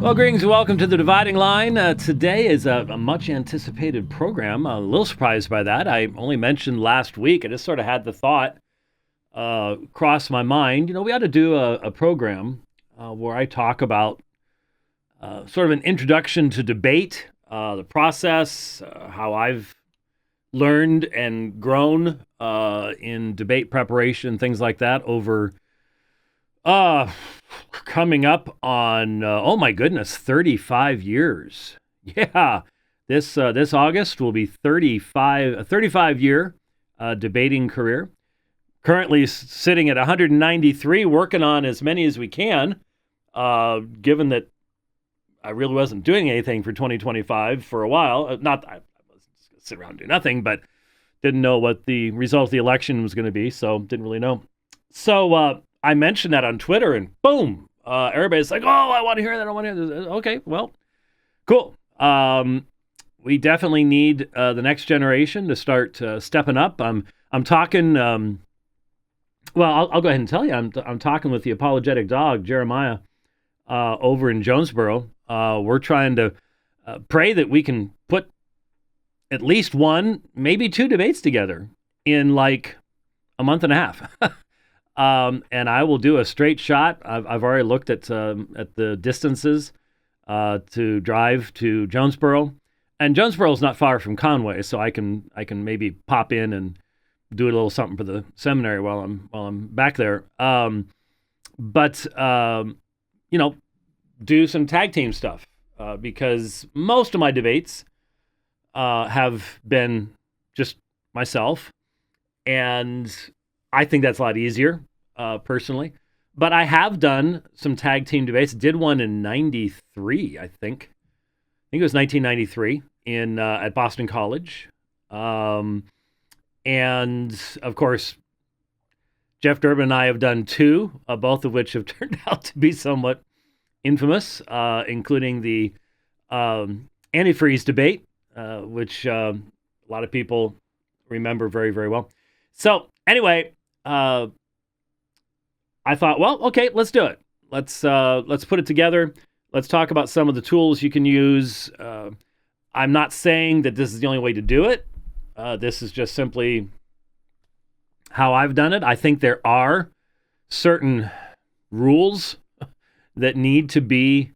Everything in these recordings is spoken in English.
Well, greetings and welcome to The Dividing Line. Today is a much anticipated program. I'm a little surprised by that. I only mentioned last week. I just sort of had the thought cross my mind. We ought to do a program where I talk about sort of an introduction to debate, the process, how I've learned and grown in debate preparation, things like that over coming up on, oh my goodness, 35 years. Yeah, this August will be a 35-year debating career. Currently sitting at 193, working on as many as we can, given that I really wasn't doing anything for 2025 for a while. Not that I was just going to sit around and do nothing, but didn't know what the result of the election was going to be, so didn't really know. So I mentioned that on Twitter, and boom, everybody's like, "Oh, I want to hear that. I want to hear this." Okay, well, cool. We definitely need the next generation to start stepping up. I'm talking. Well, I'll go ahead and tell you. I'm talking with the apologetic dog, Jeremiah, over in Jonesboro. We're trying to pray that we can put at least one, maybe two debates together in like a month and a half. And I will do a straight shot. I've already looked at the distances to drive to Jonesboro, and Jonesboro is not far from Conway, so I can maybe pop in and do a little something for the seminary while I'm back there. But do some tag team stuff because most of my debates have been just myself, and I think that's a lot easier, personally. But I have done some tag team debates. Did one in 93, I think. I think it was 1993 at Boston College. And, of course, Jeff Durbin and I have done two, both of which have turned out to be somewhat infamous, including the antifreeze debate, which a lot of people remember very, very well. So, anyway, I thought, well, okay, let's do it. Let's put it together. Let's talk about some of the tools you can use. I'm not saying that this is the only way to do it. This is just simply how I've done it. I think there are certain rules that need to be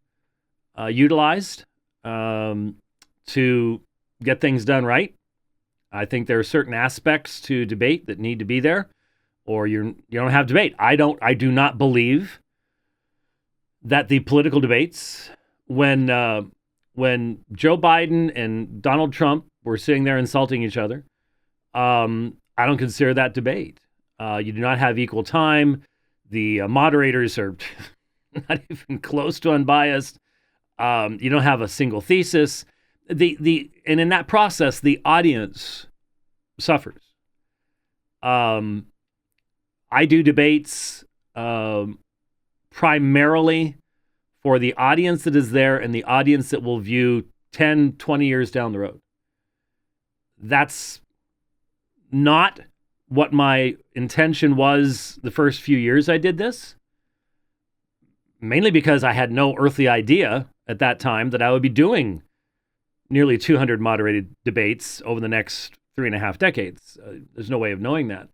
utilized to get things done right. I think there are certain aspects to debate that need to be there, or you don't have debate. I do not believe that the political debates, when Joe Biden and Donald Trump were sitting there insulting each other, I don't consider that debate. You do not have equal time. The moderators are not even close to unbiased. You don't have a single thesis. And in that process, the audience suffers. I do debates primarily for the audience that is there and the audience that will view 10, 20 years down the road. That's not what my intention was the first few years I did this, mainly because I had no earthly idea at that time that I would be doing nearly 200 moderated debates over the next 3.5 decades. There's no way of knowing that.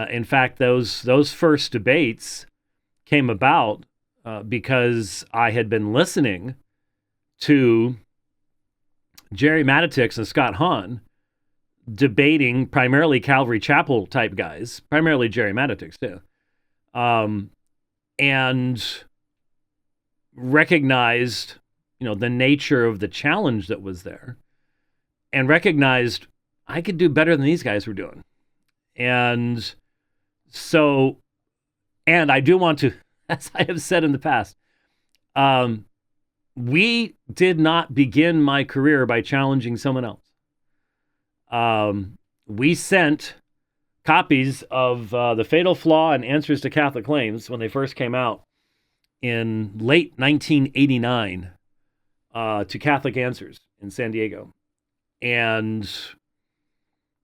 In fact, those first debates came about because I had been listening to Jerry Matitix and Scott Hahn debating primarily Calvary Chapel type guys, primarily Jerry Matitix too, and recognized, the nature of the challenge that was there, and recognized I could do better than these guys were doing. And so, and I do want to, as I have said in the past, we did not begin my career by challenging someone else. We sent copies of The Fatal Flaw and Answers to Catholic Claims when they first came out in late 1989 to Catholic Answers in San Diego. And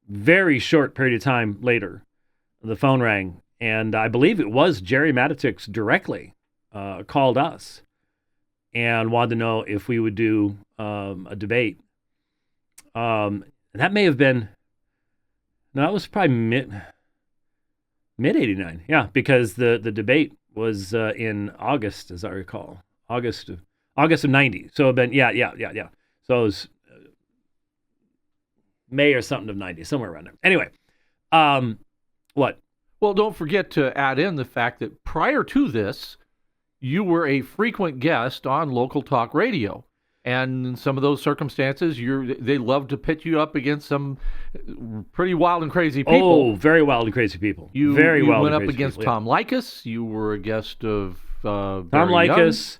very short period of time later, the phone rang, and I believe it was Jerry Matitix directly called us and wanted to know if we would do a debate. That may have been, no, that was probably mid '89. Yeah, because the debate was in August, as I recall, August of '90. So it been yeah. So it was May or something of '90, somewhere around there. Anyway, what? Well, don't forget to add in the fact that prior to this, you were a frequent guest on local talk radio. And in some of those circumstances, they love to pit you up against some pretty wild and crazy people. Oh, very wild and crazy people. You went up against people, Tom Likas. You were a guest of Tom Likas,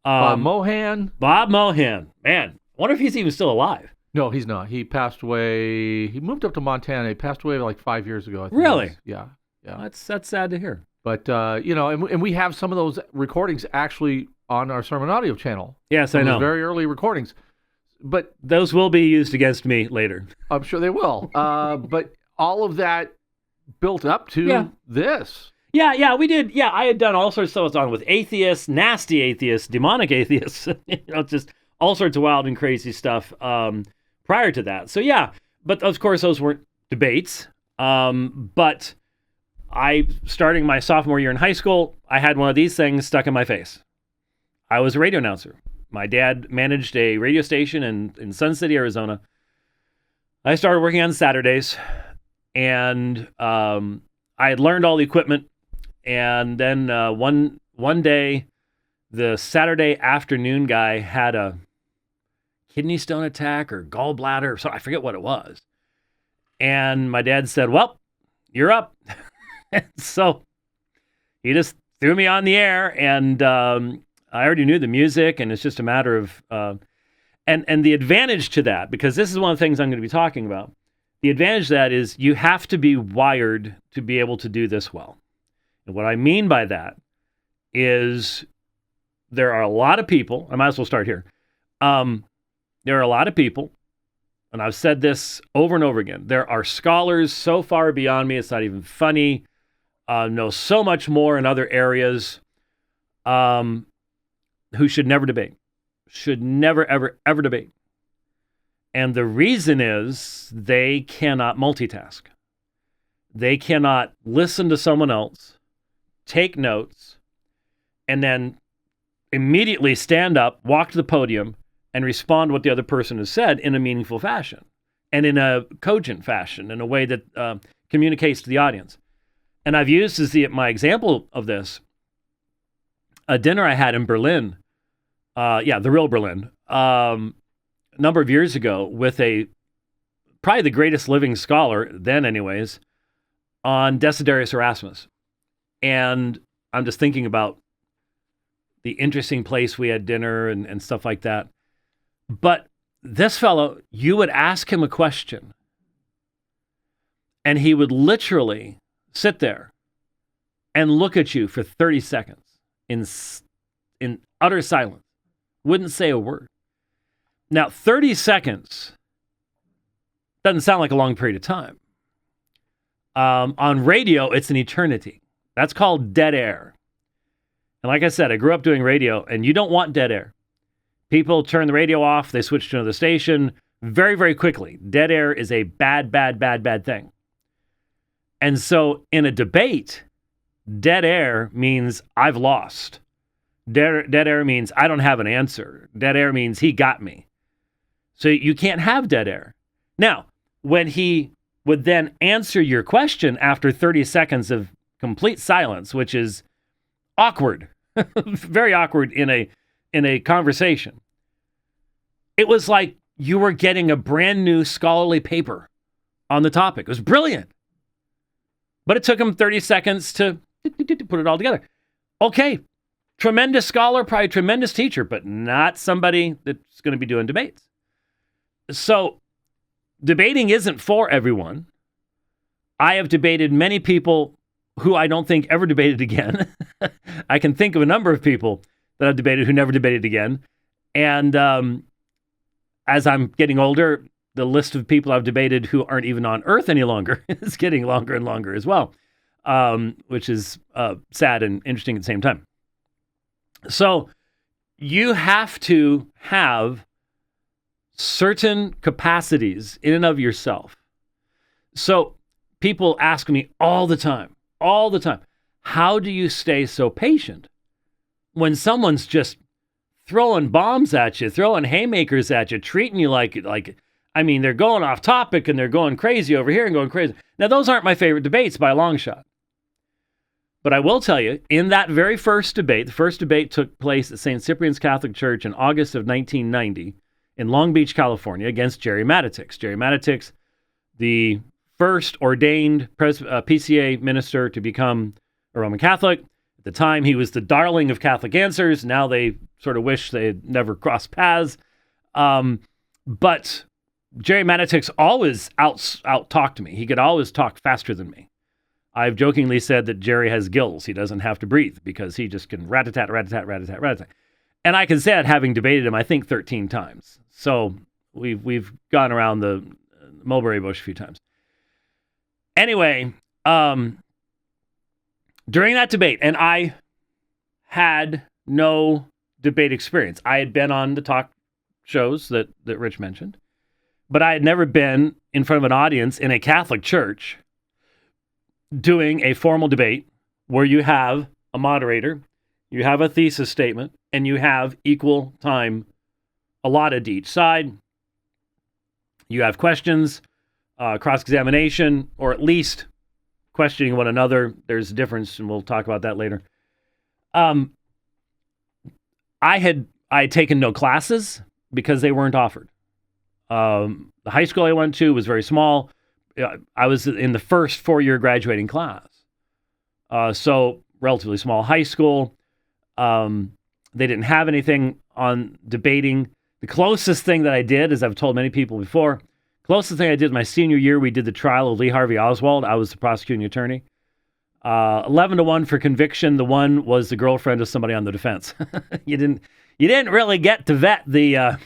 Bob Mohan. Bob Mohan. Man, I wonder if he's even still alive. No, he's not. He passed away. He moved up to Montana. He passed away like 5 years ago, I think. Really? Yeah. That's sad to hear. But, and we have some of those recordings actually on our Sermon Audio channel. Yes, I know. Those very early recordings. But those will be used against me later. I'm sure they will. But all of that built up to this. Yeah, we did. Yeah, I had done all sorts of stuff on with atheists, nasty atheists, demonic atheists, just all sorts of wild and crazy stuff prior to that. So yeah, but of course those weren't debates. But starting my sophomore year in high school, I had one of these things stuck in my face. I was a radio announcer. My dad managed a radio station in Sun City, Arizona. I started working on Saturdays, and I had learned all the equipment. And then one day, the Saturday afternoon guy had a kidney stone attack or gallbladder, or something. I forget what it was. And my dad said, "Well, you're up." So he just threw me on the air, and I already knew the music, and it's just a matter of and the advantage to that, because this is one of the things I'm going to be talking about. The advantage to that is you have to be wired to be able to do this well. And what I mean by that is there are a lot of people, I might as well start here. There are a lot of people, and I've said this over and over again, there are scholars so far beyond me, it's not even funny, know so much more in other areas, who should never debate, should never, ever, ever debate. And the reason is they cannot multitask. They cannot listen to someone else, take notes, and then immediately stand up, walk to the podium, and respond to what the other person has said in a meaningful fashion and in a cogent fashion, in a way that communicates to the audience. And I've used as my example of this, a dinner I had in Berlin, the real Berlin, a number of years ago with probably the greatest living scholar, then anyways, on Desiderius Erasmus. And I'm just thinking about the interesting place we had dinner and stuff like that. But this fellow, you would ask him a question, and he would literally sit there and look at you for 30 seconds in utter silence. Wouldn't say a word. Now, 30 seconds doesn't sound like a long period of time. On radio, it's an eternity. That's called dead air. And like I said, I grew up doing radio, and you don't want dead air. People turn the radio off, they switch to another station very, very quickly. Dead air is a bad, bad, bad, bad thing. And so in a debate, dead air means I've lost. Dead air means I don't have an answer. Dead air means he got me. So you can't have dead air. Now, when he would then answer your question after 30 seconds of complete silence, which is awkward, very awkward in a conversation, it was like you were getting a brand new scholarly paper on the topic. It was brilliant. But it took him 30 seconds to put it all together. Okay, tremendous scholar, probably tremendous teacher, but not somebody that's going to be doing debates. So debating isn't for everyone. I have debated many people who I don't think ever debated again. I can think of a number of people that I've debated who never debated again. And as I'm getting older, the list of people I've debated who aren't even on Earth any longer is getting longer and longer as well, which is sad and interesting at the same time. So you have to have certain capacities in and of yourself. So people ask me all the time, how do you stay so patient when someone's just throwing bombs at you, throwing haymakers at you, treating you like, I mean, they're going off topic and they're going crazy over here and going crazy. Now, those aren't my favorite debates by a long shot. But I will tell you, in that very first debate, the first debate took place at St. Cyprian's Catholic Church in August of 1990 in Long Beach, California, against Jerry Matitix. Jerry Matitix, the first ordained PCA minister to become a Roman Catholic. At the time, he was the darling of Catholic Answers. Now they sort of wish they had never crossed paths. But Jerry Matitix always out-talked me. He could always talk faster than me. I've jokingly said that Jerry has gills. He doesn't have to breathe because he just can rat-a-tat, rat-a-tat, rat-a-tat, rat-a-tat. And I can say that having debated him, I think, 13 times. So we've gone around the mulberry bush a few times. Anyway, during that debate, and I had no debate experience. I had been on the talk shows that Rich mentioned, but I had never been in front of an audience in a Catholic church doing a formal debate where you have a moderator, you have a thesis statement, and you have equal time allotted to each side. You have questions, cross-examination, or at least questioning one another. There's a difference, and we'll talk about that later. I had taken no classes because they weren't offered. The high school I went to was very small. I was in the first 4-year graduating class. So relatively small high school. They didn't have anything on debating. The closest thing that I did, as I've told many people before, closest thing I did my senior year, we did the trial of Lee Harvey Oswald. I was the prosecuting attorney. 11-1 for conviction. The one was the girlfriend of somebody on the defense. You didn't really get to vet the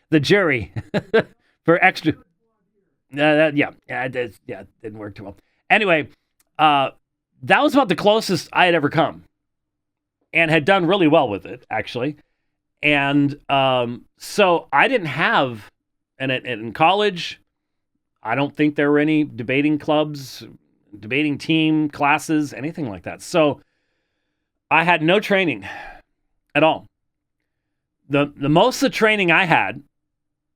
the jury for extra. It didn't work too well. Anyway, that was about the closest I had ever come, and had done really well with it, actually. And so I didn't have, and in college, I don't think there were any debating clubs, debating team classes, anything like that. So I had no training at all. The most of the training I had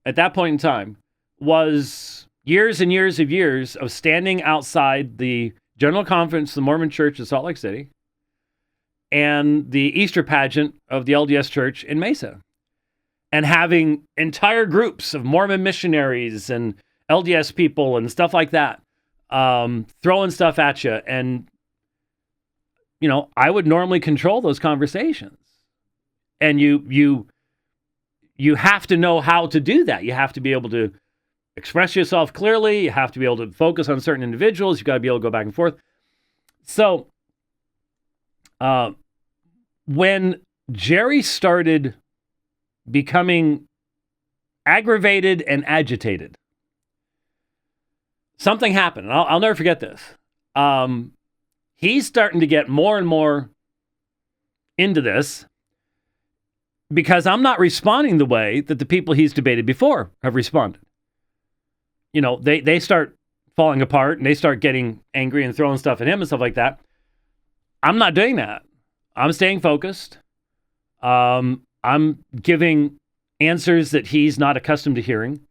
at that point in time was years and years of standing outside the General Conference of the Mormon Church in Salt Lake City and the Easter pageant of the LDS Church in Mesa, and having entire groups of Mormon missionaries and LDS people and stuff like that throwing stuff at you. And, I would normally control those conversations. And you have to know how to do that. You have to be able to express yourself clearly. You have to be able to focus on certain individuals. You've got to be able to go back and forth. So when Jerry started becoming aggravated and agitated, something happened. And I'll never forget this. He's starting to get more and more into this because I'm not responding the way that the people he's debated before have responded. They start falling apart and they start getting angry and throwing stuff at him and stuff like that. I'm not doing that. I'm staying focused. I'm giving answers that he's not accustomed to hearing.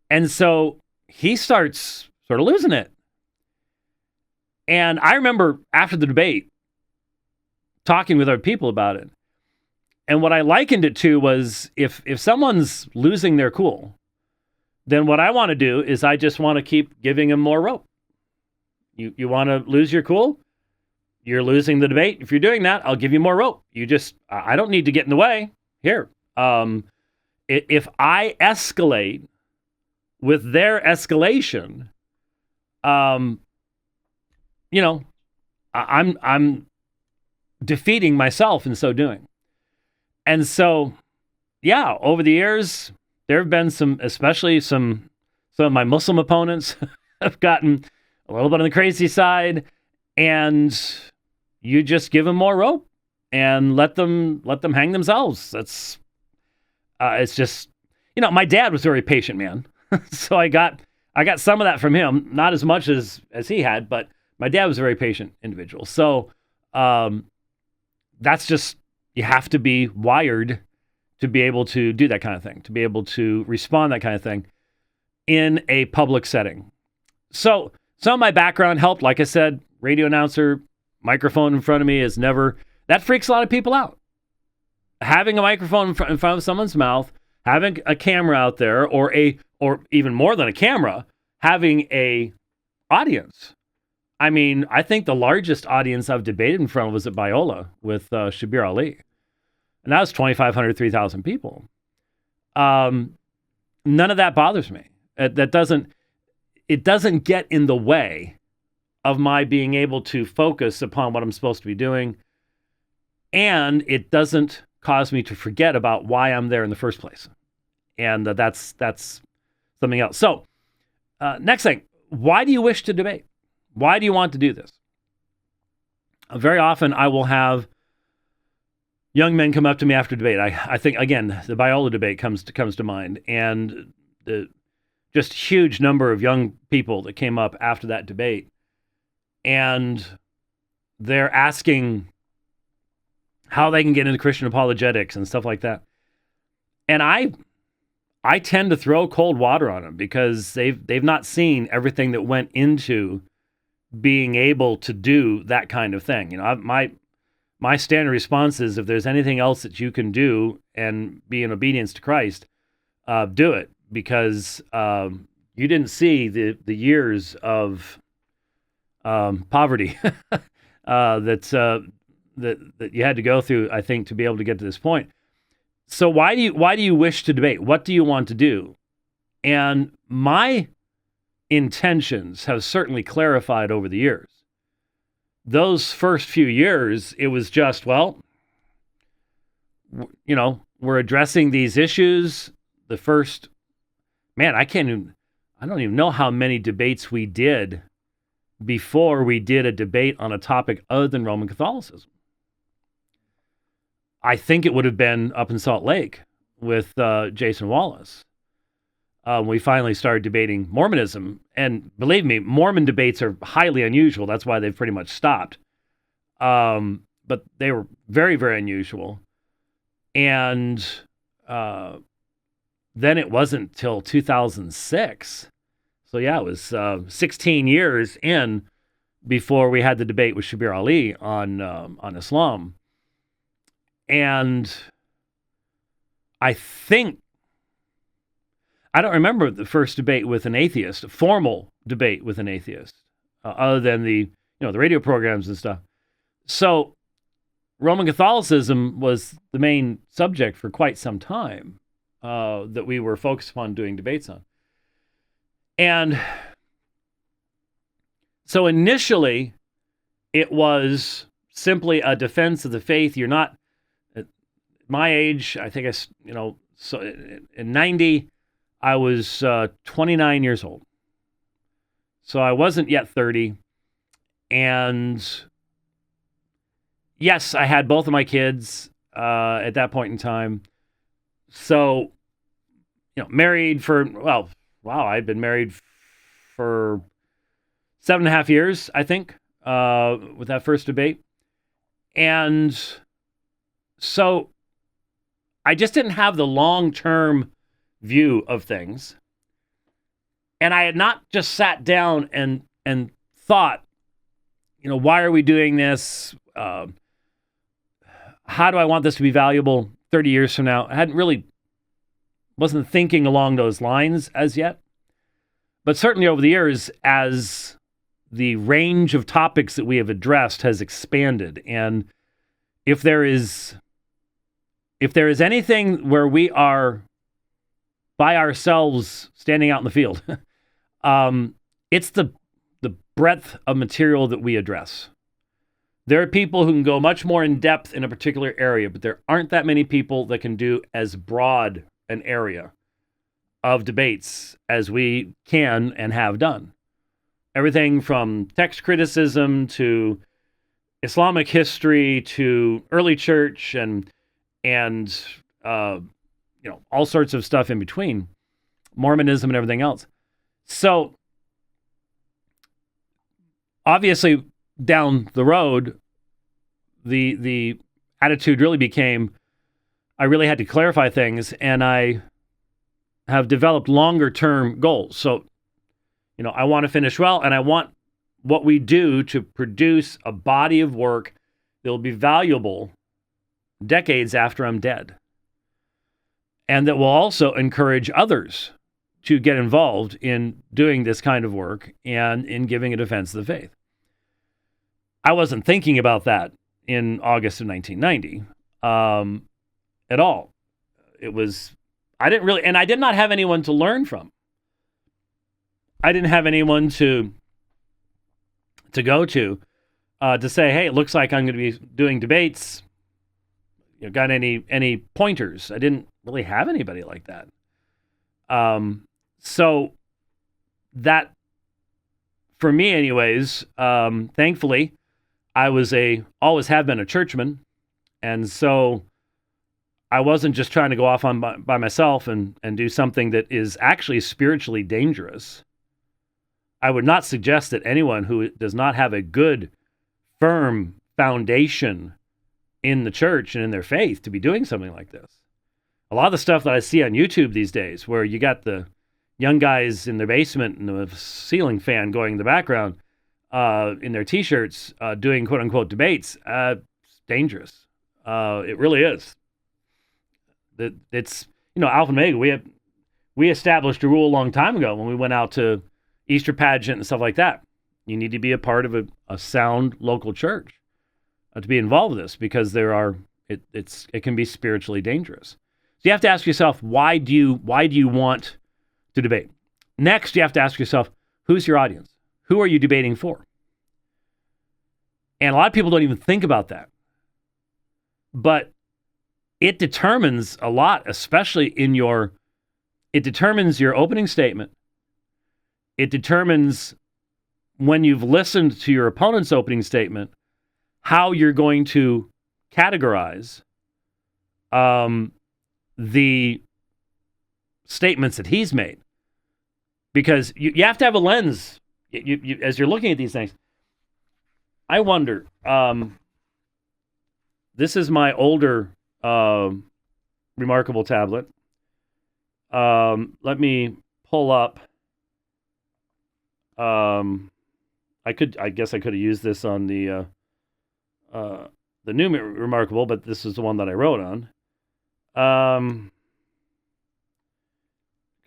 And so he starts sort of losing it. And I remember after the debate talking with other people about it. And what I likened it to was if someone's losing their cool, then what I want to do is I just want to keep giving him more rope. You want to lose your cool? You're losing the debate. If you're doing that, I'll give you more rope. I don't need to get in the way. Here. If I escalate with their escalation, I'm defeating myself in so doing. And so, over the years, there have been especially some of my Muslim opponents have gotten a little bit on the crazy side, and you just give them more rope, and let them hang themselves. That's it's just, my dad was a very patient man, so I got some of that from him, not as much as he had, but my dad was a very patient individual. So that's just, you have to be wired to be able to do that kind of thing, to be able to respond that kind of thing in a public setting. So some of my background helped. Like I said, radio announcer, microphone in front of me is never, that freaks a lot of people out. Having a microphone in front of someone's mouth, having a camera out there, or even more than a camera, having a audience. I mean, I think the largest audience I've debated in front of was at Biola with Shabir Ali. And that was 2,500, 3,000 people. None of that bothers me. It doesn't get in the way of my being able to focus upon what I'm supposed to be doing. And it doesn't cause me to forget about why I'm there in the first place. And that's something else. So next thing, why do you wish to debate? Why do you want to do this? Very often I will have young men come up to me after debate. I think, again, the Biola debate comes to mind, and the just huge number of young people that came up after that debate, and they're asking how they can get into Christian apologetics and stuff like that. And I tend to throw cold water on them because they've not seen everything that went into being able to do that kind of thing. My standard response is, if there's anything else that you can do and be in obedience to Christ, do it, because you didn't see the years of poverty that you had to go through, I think, to be able to get to this point. So why do you wish to debate? What do you want to do? And my intentions have certainly clarified over the years. Those first few years, it was just, we're addressing these issues. The first, I don't even know how many debates we did before we did a debate on a topic other than Roman Catholicism. I think it would have been up in Salt Lake with Jason Wallace. We finally started debating Mormonism. And believe me, Mormon debates are highly unusual. That's why they've pretty much stopped. But they were very, very unusual. And then it wasn't till 2006. So yeah, it was 16 years in before we had the debate with Shabir Ali on Islam. And I don't remember the first debate with an atheist, a formal debate with an atheist, other than the radio programs and stuff. So Roman Catholicism was the main subject for quite some time that we were focused upon doing debates on. And so initially, it was simply a defense of the faith. You're not, at my age, I think so in 90, I was 29 years old. So I wasn't yet 30. And yes, I had both of my kids at that point in time. So, married for, I'd been married for 7.5 years, I think, with that first debate. And so I just didn't have the long-term view of things. And I had not just sat down and thought, why are we doing this? How do I want this to be valuable 30 years from now? I wasn't thinking along those lines as yet. But certainly over the years, as the range of topics that we have addressed has expanded, and if there is anything where we are by ourselves standing out in the field, it's the breadth of material that we address. There are people who can go much more in depth in a particular area, but there aren't that many people that can do as broad an area of debates as we can and have done. Everything from text criticism to Islamic history to early church and all sorts of stuff in between, Mormonism and everything else. So obviously down the road, the attitude really became, I really had to clarify things, and I have developed longer term goals. So, I want to finish well, and I want what we do to produce a body of work that will be valuable decades after I'm dead. And that will also encourage others to get involved in doing this kind of work and in giving a defense of the faith. I wasn't thinking about that in August of 1990 at all. I did not have anyone to learn from. I didn't have anyone to go to say, hey, it looks like I'm going to be doing debates. Got any pointers? I didn't really have anybody like that. So that, for me anyways, thankfully, I always have been a churchman. And so I wasn't just trying to go off by myself and do something that is actually spiritually dangerous. I would not suggest that anyone who does not have a good, firm foundation in the church and in their faith to be doing something like this. A lot of the stuff that I see on YouTube these days, where you got the young guys in their basement and the ceiling fan going in the background in their t-shirts doing quote-unquote debates, it's dangerous. It really is. It's, Alpha and Omega, we established a rule a long time ago when we went out to Easter pageant and stuff like that. You need to be a part of a sound local church to be involved with this, because it can be spiritually dangerous. So you have to ask yourself, why do you want to debate? Next, you have to ask yourself, who's your audience? Who are you debating for? And a lot of people don't even think about that. But it determines a lot, especially it determines your opening statement. It determines, when you've listened to your opponent's opening statement, how you're going to categorize the statements that he's made. Because you have to have a lens as you're looking at these things. I wonder, this is my older Remarkable tablet. Let me pull up. I guess I could have used this on the new Remarkable, but this is the one that I wrote on.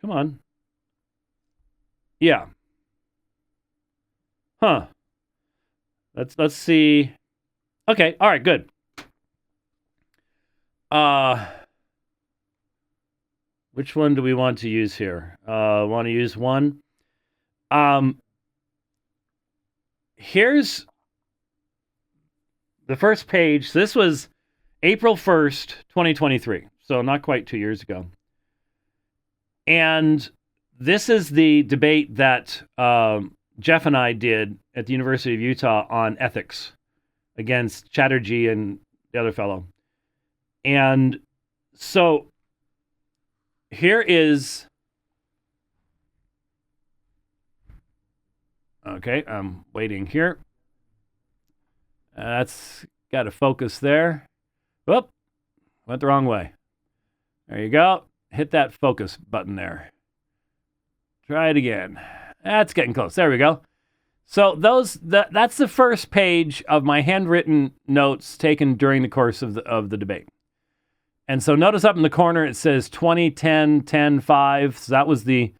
Come on. Yeah. Huh. Let's see. Okay. All right. Good. Which one do we want to use here? Want to use one? Here's the first page. This was April 1st, 2023. So not quite 2 years ago. And this is the debate that Jeff and I did at the University of Utah on ethics against Chatterjee and the other fellow. And so here is... Okay, I'm waiting here. That's got to focus there. Whoop, went the wrong way. There you go. Hit that focus button there. Try it again. That's getting close. There we go. So that's the first page of my handwritten notes taken during the course of the debate. And so notice up in the corner it says 2010 10 5. So that was the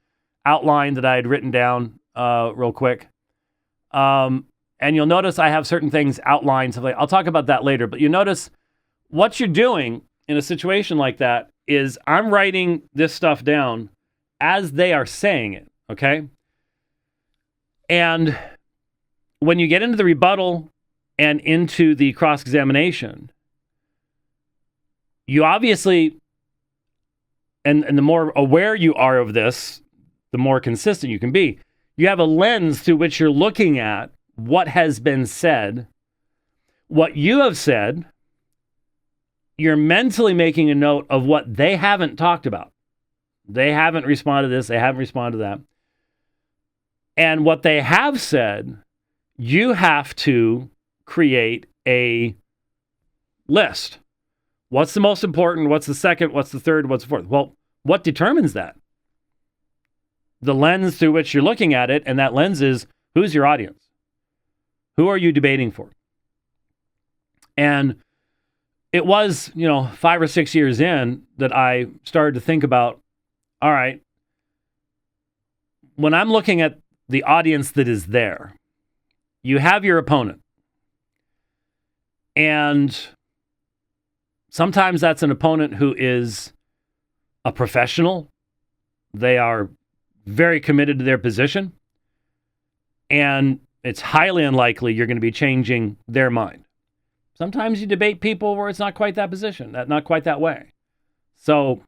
outline that I had written down real quick. And you'll notice I have certain things outlined. So I'll talk about that later. But you notice what you're doing in a situation like that is I'm writing this stuff down as they are saying it, okay? And when you get into the rebuttal and into the cross-examination, you obviously, and the more aware you are of this, the more consistent you can be. You have a lens through which you're looking at what has been said, What you have said, you're mentally making a note of what they haven't talked about. They haven't responded to this. They haven't responded to that. And what they have said, you have to create a list. What's the most important? What's the second? What's the third? What's the fourth? Well, what determines that? The lens through which you're looking at it, and that lens is, who's your audience? Who are you debating for? And it was, 5 or 6 years in that I started to think about, all right, when I'm looking at the audience that is there, you have your opponent. And sometimes that's an opponent who is a professional. They are very committed to their position. And it's highly unlikely you're going to be changing their mind. Sometimes you debate people where it's not quite that position, not quite that way. So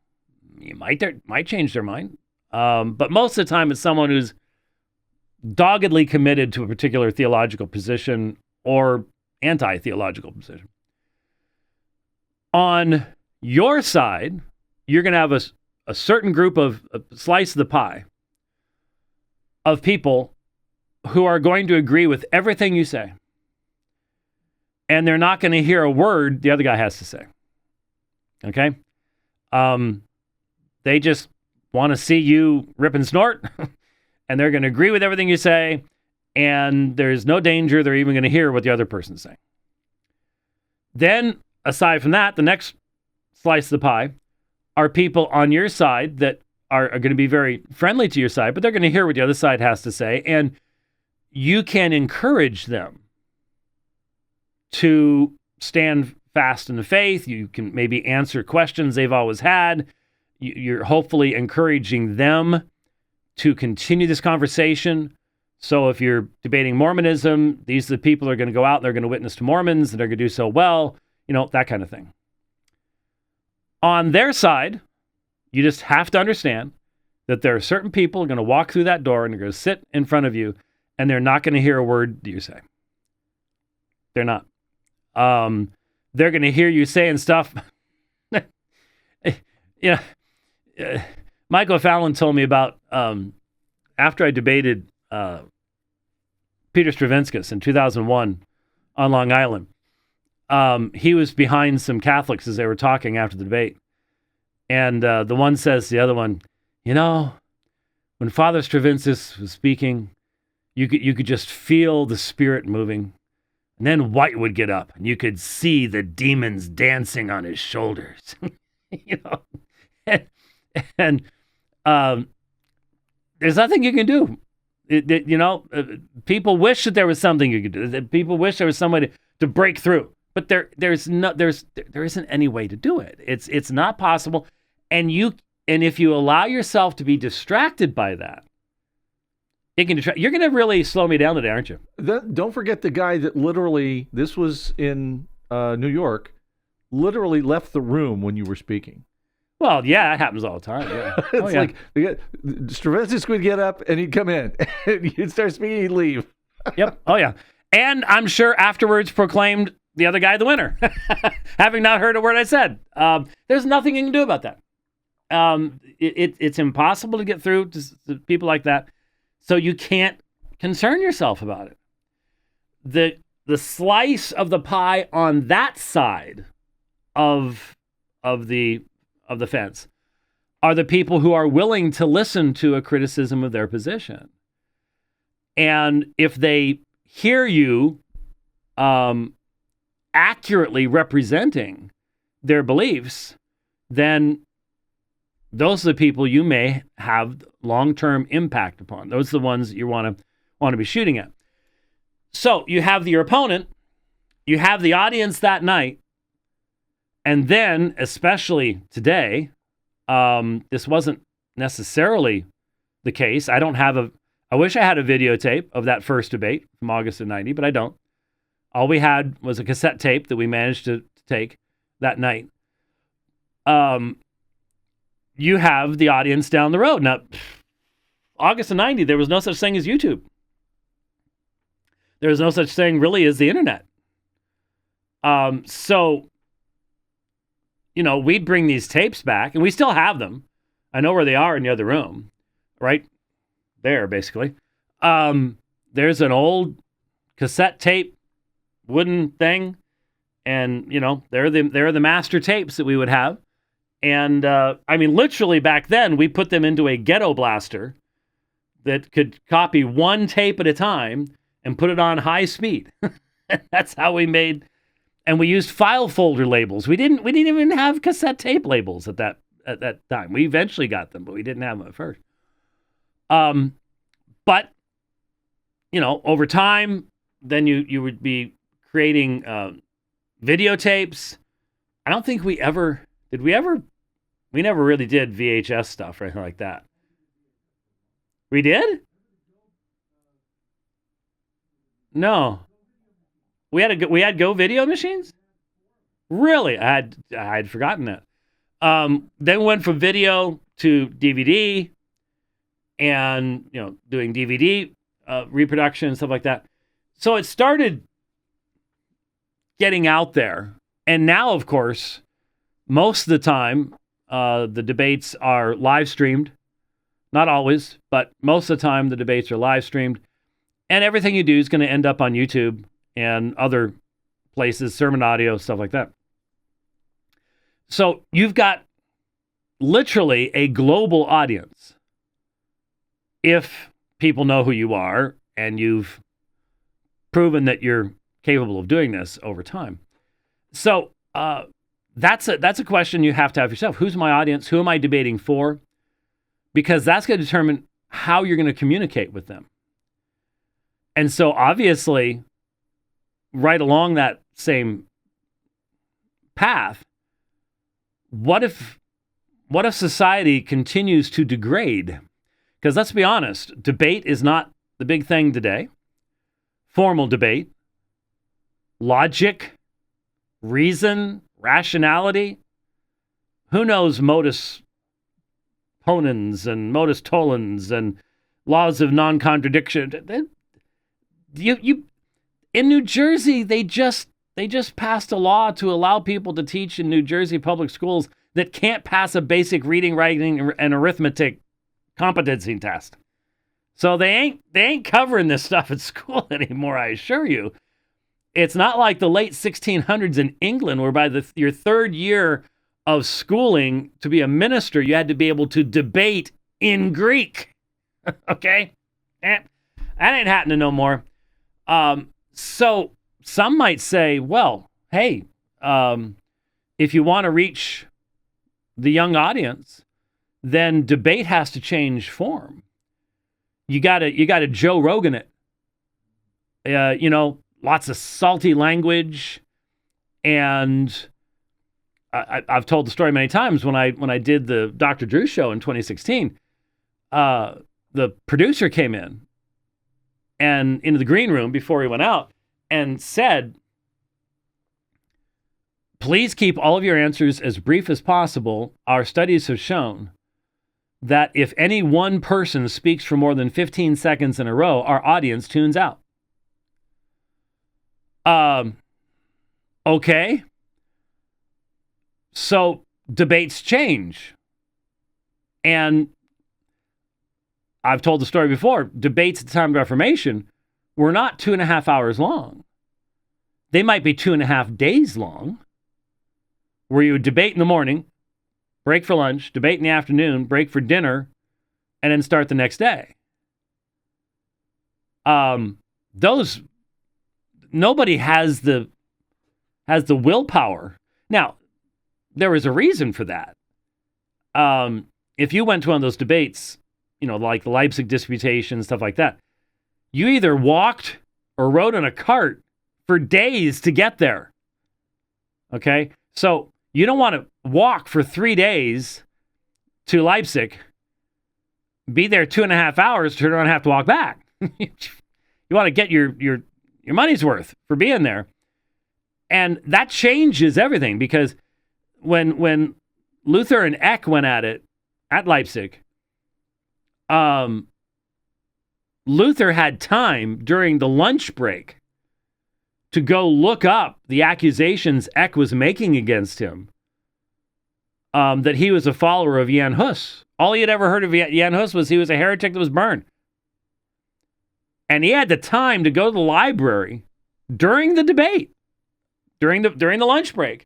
you might change their mind. But most of the time it's someone who's doggedly committed to a particular theological position or anti-theological position. On your side, you're going to have a certain group of a slice of the pie of people who are going to agree with everything you say. And they're not going to hear a word the other guy has to say. Okay? They just want to see you rip and snort, and they're going to agree with everything you say, and there's no danger they're even going to hear what the other person's saying. Then, aside from that, the next slice of the pie are people on your side that are going to be very friendly to your side, but they're going to hear what the other side has to say, and you can encourage them to stand fast in the faith. You can maybe answer questions they've always had. You're hopefully encouraging them to continue this conversation. So if you're debating Mormonism, these are the people that are going to go out and they're going to witness to Mormons and they're going to do so well, that kind of thing. On their side, you just have to understand that there are certain people who are going to walk through that door and they're going to sit in front of you and they're not going to hear a word that you say. They're not. They're going to hear you saying stuff. Michael Fallon told me about after I debated Peter Stravinskas in 2001 on Long Island. He was behind some Catholics as they were talking after the debate. And the one says to the other one, when Father Stravinskas was speaking, you could just feel the spirit moving. And then White would get up and you could see the demons dancing on his shoulders. And there's nothing you can do. People wish that there was something you could do. People wish there was some way to break through, but there isn't any way to do it. It's not possible. And if you allow yourself to be distracted by that, it can distract. You're going to really slow me down today, aren't you? Don't forget the guy that literally, this was in New York, literally left the room when you were speaking. Well, yeah, it happens all the time. Yeah. It's like Stravinskas would get up and he'd come in, and you'd start speaking, he'd leave. Yep. Oh yeah. And I'm sure afterwards proclaimed the other guy the winner, having not heard a word I said. There's nothing you can do about that. It's impossible to get through to people like that. So you can't concern yourself about it. The slice of the pie on that side of the fence are the people who are willing to listen to a criticism of their position. And if they hear you accurately representing their beliefs, then those are the people you may have long-term impact upon. Those are the ones that you want to be shooting at. So you have your opponent, you have the audience that night, and then, especially today, this wasn't necessarily the case. I wish I had a videotape of that first debate from August of 90, but I don't. All we had was a cassette tape that we managed to take that night. You have the audience down the road. Now, August of 90, there was no such thing as YouTube. There was no such thing really as the internet. So, we'd bring these tapes back, and we still have them. I know where they are in the other room, right there, basically. There's an old cassette tape, wooden thing, and they're the master tapes that we would have. And literally back then, we put them into a ghetto blaster that could copy one tape at a time and put it on high speed. That's how we made. And we used file folder labels. We didn't even have cassette tape labels at that time. We eventually got them, but we didn't have them at first. But over time, then you would be creating videotapes. I don't think we never really did VHS stuff or anything like that. We did? No. We had Go video machines? Really? I had forgotten that. Then went from video to DVD and, doing DVD reproduction and stuff like that. So it started getting out there. And now, of course, most of the time, the debates are live streamed. Not always, but most of the time the debates are live streamed. And everything you do is going to end up on YouTube and other places, sermon audio, stuff like that. So you've got literally a global audience if people know who you are and you've proven that you're capable of doing this over time. So that's a question you have to have yourself. Who's my audience? Who am I debating for? Because that's going to determine how you're going to communicate with them. And so obviously, right along that same path, what if society continues to degrade? Because let's be honest, debate is not the big thing today. Formal debate, logic, reason, rationality. Who knows modus ponens and modus tollens and laws of non-contradiction? In New Jersey, they just passed a law to allow people to teach in New Jersey public schools that can't pass a basic reading, writing, and arithmetic competency test. So they ain't covering this stuff at school anymore, I assure you. It's not like the late 1600s in England, where by your third year of schooling to be a minister, you had to be able to debate in Greek. Okay? That ain't happening no more. So some might say, well, hey, if you want to reach the young audience, then debate has to change form. You gotta Joe Rogan it. Lots of salty language, and I've told the story many times. When I did the Dr. Drew show in 2016, the producer came in and into the green room before he went out and said, "Please keep all of your answers as brief as possible. Our studies have shown that if any one person speaks for more than 15 seconds in a row, our audience tunes out." Okay. So debates change. And I've told the story before. Debates at the time of Reformation were not 2.5 hours long. They might be 2.5 days long, where you would debate in the morning, break for lunch, debate in the afternoon, break for dinner, and then start the next day. Nobody has the willpower. Now, there was a reason for that. If you went to one of those debates, like the Leipzig disputation, stuff like that, you either walked or rode in a cart for days to get there. Okay? So you don't want to walk for 3 days to Leipzig, be there 2.5 hours, turn around and have to walk back. You want to get your money's worth for being there. And that changes everything, because when Luther and Eck went at it at Leipzig, Luther had time during the lunch break to go look up the accusations Eck was making against him, that he was a follower of Jan Hus. All he had ever heard of Jan Hus was he was a heretic that was burned. And he had the time to go to the library during the debate, during the lunch break.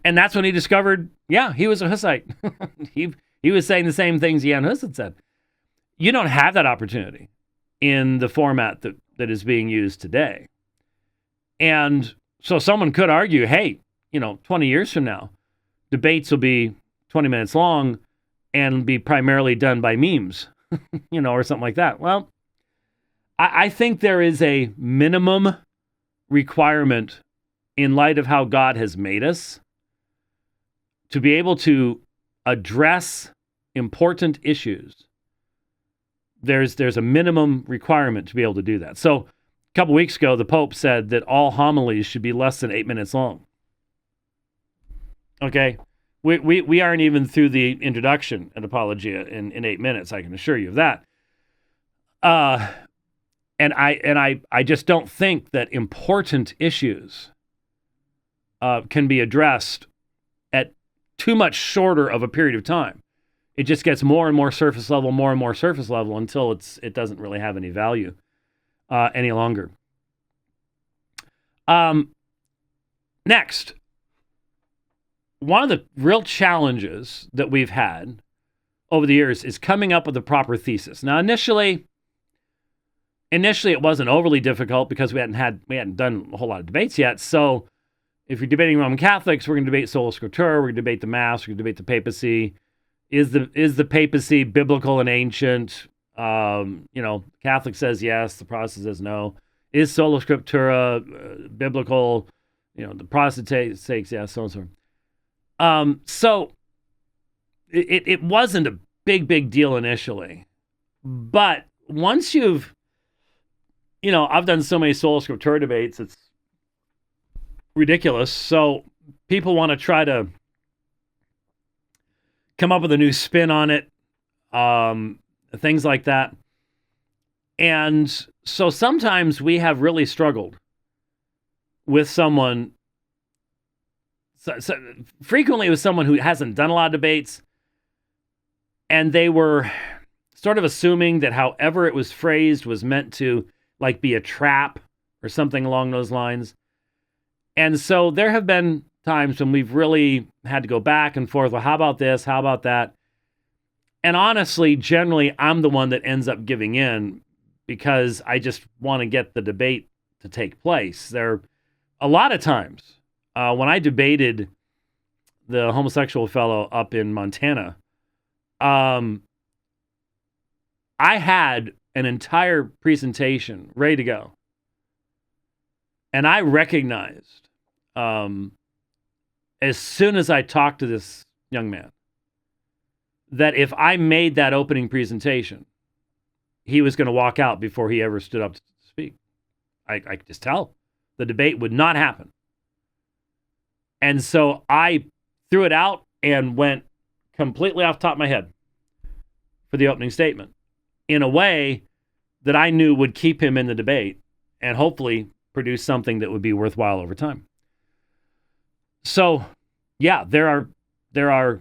And that's when he discovered, yeah, he was a Hussite. he was saying the same things Jan Hus had said. You don't have that opportunity in the format that is being used today. And so someone could argue, hey, 20 years from now, debates will be 20 minutes long and be primarily done by memes, or something like that. Well, I think there is a minimum requirement in light of how God has made us to be able to address important issues. There's a minimum requirement to be able to do that. So a couple weeks ago, the Pope said that all homilies should be less than 8 minutes long. Okay? We aren't even through the introduction at Apologia in 8 minutes, I can assure you of that. And I just don't think that important issues can be addressed at too much shorter of a period of time. It just gets more and more surface level, until it doesn't really have any value any longer. Next, one of the real challenges that we've had over the years is coming up with a proper thesis. Now, initially it wasn't overly difficult because we hadn't done a whole lot of debates yet. So if you're debating Roman Catholics, we're going to debate sola scriptura, we're going to debate the Mass, we're going to debate the papacy. Is the papacy biblical and ancient? Catholic says yes, the Protestant says no. Is sola scriptura biblical? The Protestant says yes, so and so. So it wasn't a big deal initially, but once you've I've done so many sola scriptura debates, it's ridiculous. So people want to try to come up with a new spin on it, things like that. And so sometimes we have really struggled with someone, frequently with someone who hasn't done a lot of debates, and they were sort of assuming that however it was phrased was meant to be a trap or something along those lines. And so there have been times when we've really had to go back and forth. Well, how about this? How about that? And honestly, generally, I'm the one that ends up giving in because I just want to get the debate to take place. There, a lot of times, when I debated the homosexual fellow up in Montana, I had an entire presentation ready to go. And I recognized, as soon as I talked to this young man, that if I made that opening presentation, he was going to walk out before he ever stood up to speak. I could just tell. The debate would not happen. And so I threw it out and went completely off the top of my head for the opening statement in a way that I knew would keep him in the debate and hopefully produce something that would be worthwhile over time. So, yeah, there are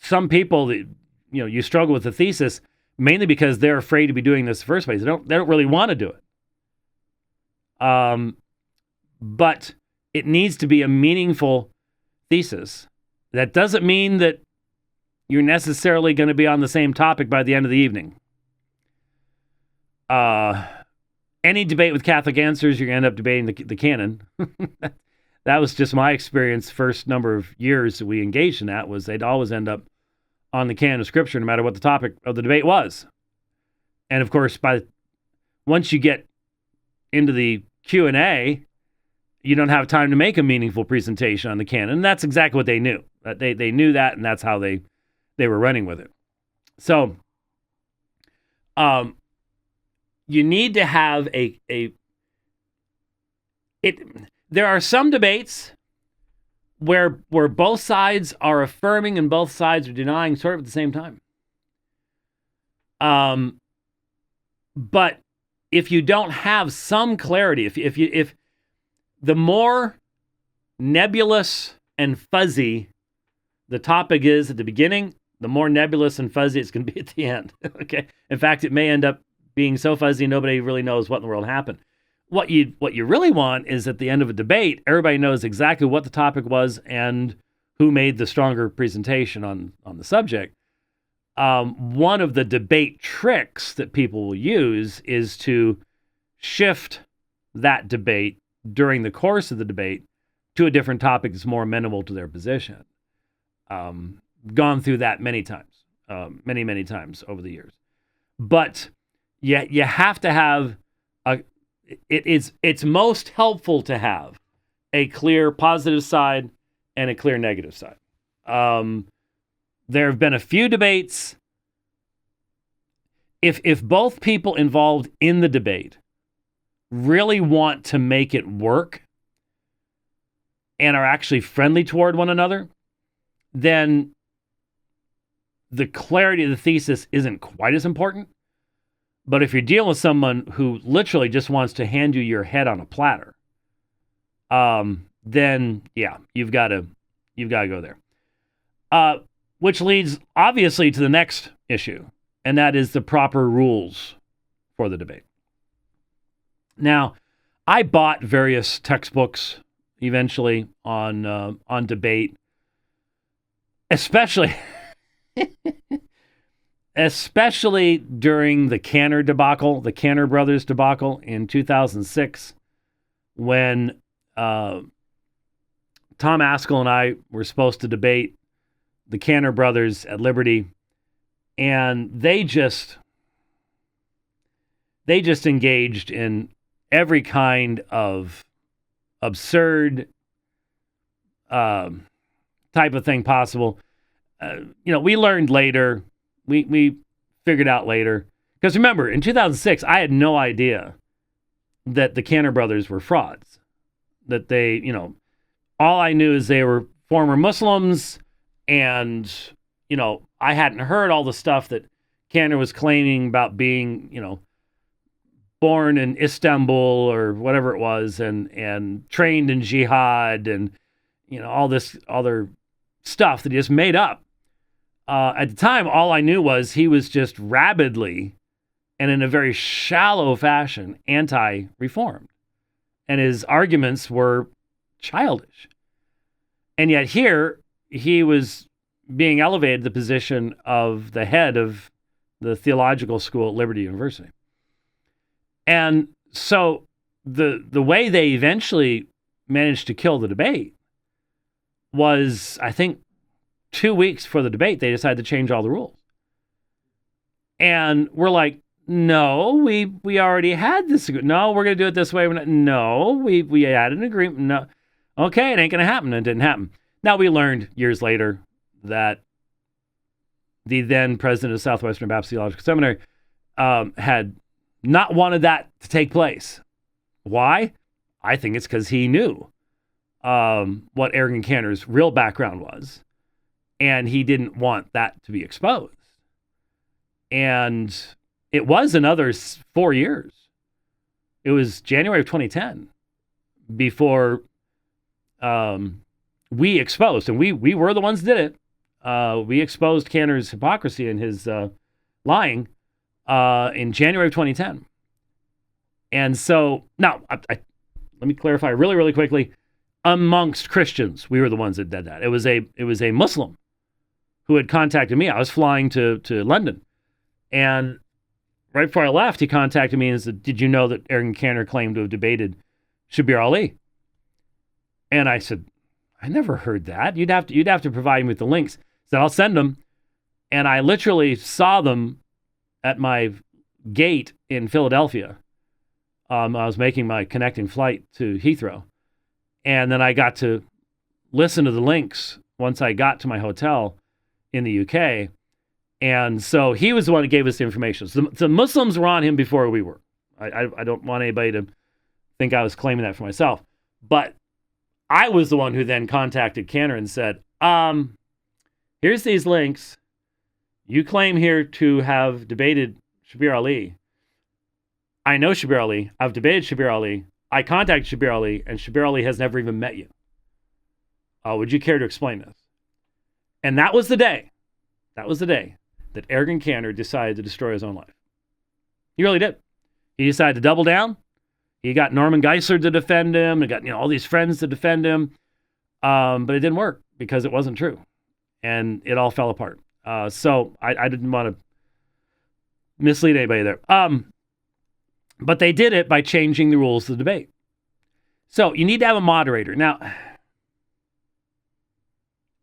some people that, you struggle with the thesis mainly because they're afraid to be doing this in the first place. They don't really want to do it. But it needs to be a meaningful thesis. That doesn't mean that you're necessarily going to be on the same topic by the end of the evening. Any debate with Catholic answers, you're going to end up debating the canon. That was just my experience. First number of years that we engaged in that was they'd always end up on the canon of Scripture, no matter what the topic of the debate was. And of course, once you get into the Q&A, you don't have time to make a meaningful presentation on the canon. And that's exactly what they knew. They knew that, and that's how they were running with it. So, you need to have there are some debates where both sides are affirming and both sides are denying sort of at the same time. But if you don't have some clarity, if the more nebulous and fuzzy the topic is at the beginning, the more nebulous and fuzzy it's going to be at the end. Okay. In fact, it may end up being so fuzzy nobody really knows what in the world happened. What you really want is at the end of a debate, everybody knows exactly what the topic was and who made the stronger presentation on the subject. One of the debate tricks that people will use is to shift that debate during the course of the debate to a different topic that's more amenable to their position. Gone through that many times, many times over the years. But you have to have it's most helpful to have a clear positive side and a clear negative side. There have been a few debates. If both people involved in the debate really want to make it work and are actually friendly toward one another, then the clarity of the thesis isn't quite as important. But if you're dealing with someone who literally just wants to hand you your head on a platter, then yeah, you've got to go there. Which leads obviously to the next issue, and that is the proper rules for the debate. Now, I bought various textbooks eventually on debate, especially during the Canner debacle, the Canner brothers debacle in 2006, when Tom Askell and I were supposed to debate the Canner brothers at Liberty, and they just engaged in every kind of absurd type of thing possible. We learned later, we figured out later, because remember, in 2006, I had no idea that the Canner brothers were frauds. That they, all I knew is they were former Muslims, and, I hadn't heard all the stuff that Canner was claiming about being, born in Istanbul or whatever it was, and trained in jihad, and, all this other stuff that he just made up. At the time, all I knew was he was just rabidly and in a very shallow fashion anti-reformed. And his arguments were childish. And yet here, he was being elevated to the position of the head of the theological school at Liberty University. And so the way they eventually managed to kill the debate was, I think, 2 weeks for the debate, they decided to change all the rules. And we're like, no, we already had this. No, we're going to do it this way. No, we had an agreement. No. Okay, it ain't going to happen. It didn't happen. Now, we learned years later that the then president of Southwestern Baptist Theological Seminary had not wanted that to take place. Why? I think it's because he knew what Eric Cantor's real background was, and he didn't want that to be exposed. And it was another 4 years. It was January of 2010 before we exposed, and we were the ones that did it. We exposed Cantor's hypocrisy and his lying in January of 2010. And so, now, let me clarify really, really quickly. Amongst Christians, we were the ones that did that. It was a Muslim who had contacted me. I was flying to London. And right before I left, he contacted me and said, "Did you know that Eric Cantor claimed to have debated Shabir Ali?" And I said, "I never heard that. You'd have to provide me with the links." He said, "I'll send them." And I literally saw them at my gate in Philadelphia. I was making my connecting flight to Heathrow. And then I got to listen to the links once I got to my hotel in the UK. And so he was the one who gave us the information. So the Muslims were on him before we were. I don't want anybody to think I was claiming that for myself. But I was the one who then contacted Cantor and said, here's these links. You claim here to have debated Shabir Ali. I know Shabir Ali. I've debated Shabir Ali. I contacted Shabir Ali, and Shabir Ali has never even met you. Would you care to explain this? And that was the day. That was the day that Arrogant Candor decided to destroy his own life. He really did. He decided to double down. He got Norman Geisler to defend him. He got all these friends to defend him. But it didn't work because it wasn't true. And it all fell apart. So I didn't want to mislead anybody there. But they did it by changing the rules of the debate. So you need to have a moderator. Now,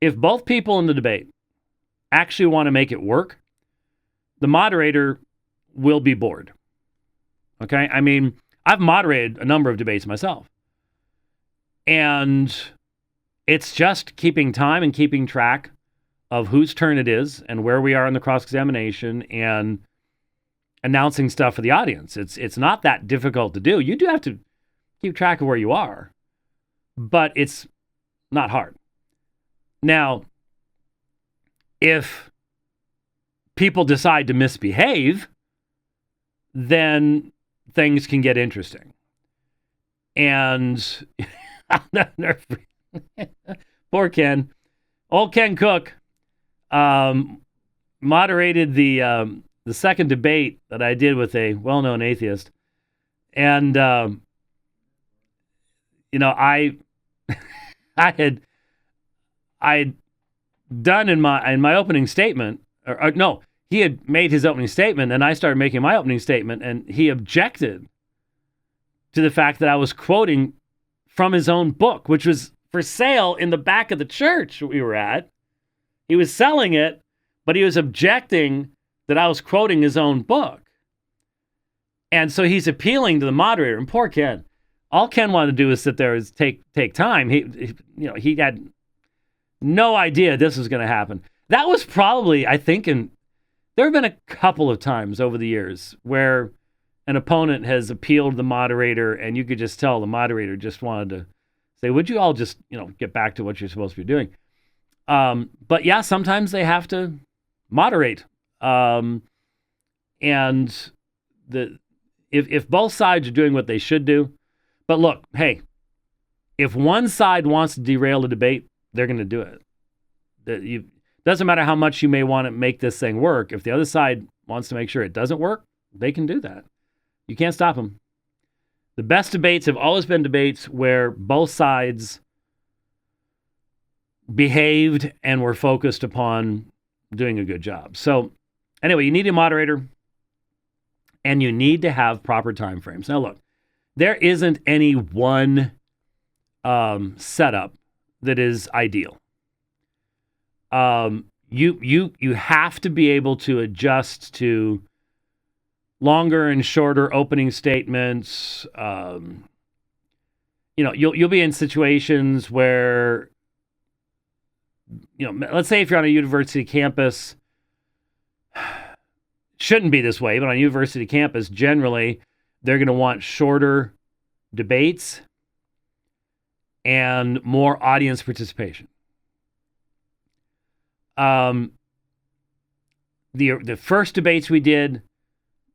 if both people in the debate actually want to make it work, the moderator will be bored. Okay? I mean, I've moderated a number of debates myself. And it's just keeping time and keeping track of whose turn it is and where we are in the cross-examination and announcing stuff for the audience. It's not that difficult to do. You do have to keep track of where you are, but it's not hard. Now, if people decide to misbehave, then things can get interesting. And poor Ken, old Ken Cook, moderated the second debate that I did with a well-known atheist, and I'd done in my opening statement, or no, he had made his opening statement, and I started making my opening statement, and he objected to the fact that I was quoting from his own book, which was for sale in the back of the church we were at. He was selling it, but he was objecting that I was quoting his own book. And so he's appealing to the moderator. And poor Ken, all Ken wanted to do was sit there and take time. He had no idea this was going to happen. That was probably, I think, there have been a couple of times over the years where an opponent has appealed to the moderator, and you could just tell the moderator just wanted to say, would you all just, get back to what you're supposed to be doing? But yeah, sometimes they have to moderate. And if both sides are doing what they should do, but look, hey, if one side wants to derail the debate, they're going to do it. Doesn't matter how much you may want to make this thing work. If the other side wants to make sure it doesn't work, they can do that. You can't stop them. The best debates have always been debates where both sides behaved and were focused upon doing a good job. So anyway, you need a moderator and you need to have proper time frames. Now look, there isn't any one setup that is ideal. You have to be able to adjust to longer and shorter opening statements. You'll be in situations where, let's say if you're on a university campus, shouldn't be this way, but on a university campus, generally, they're going to want shorter debates and more audience participation. The first debates we did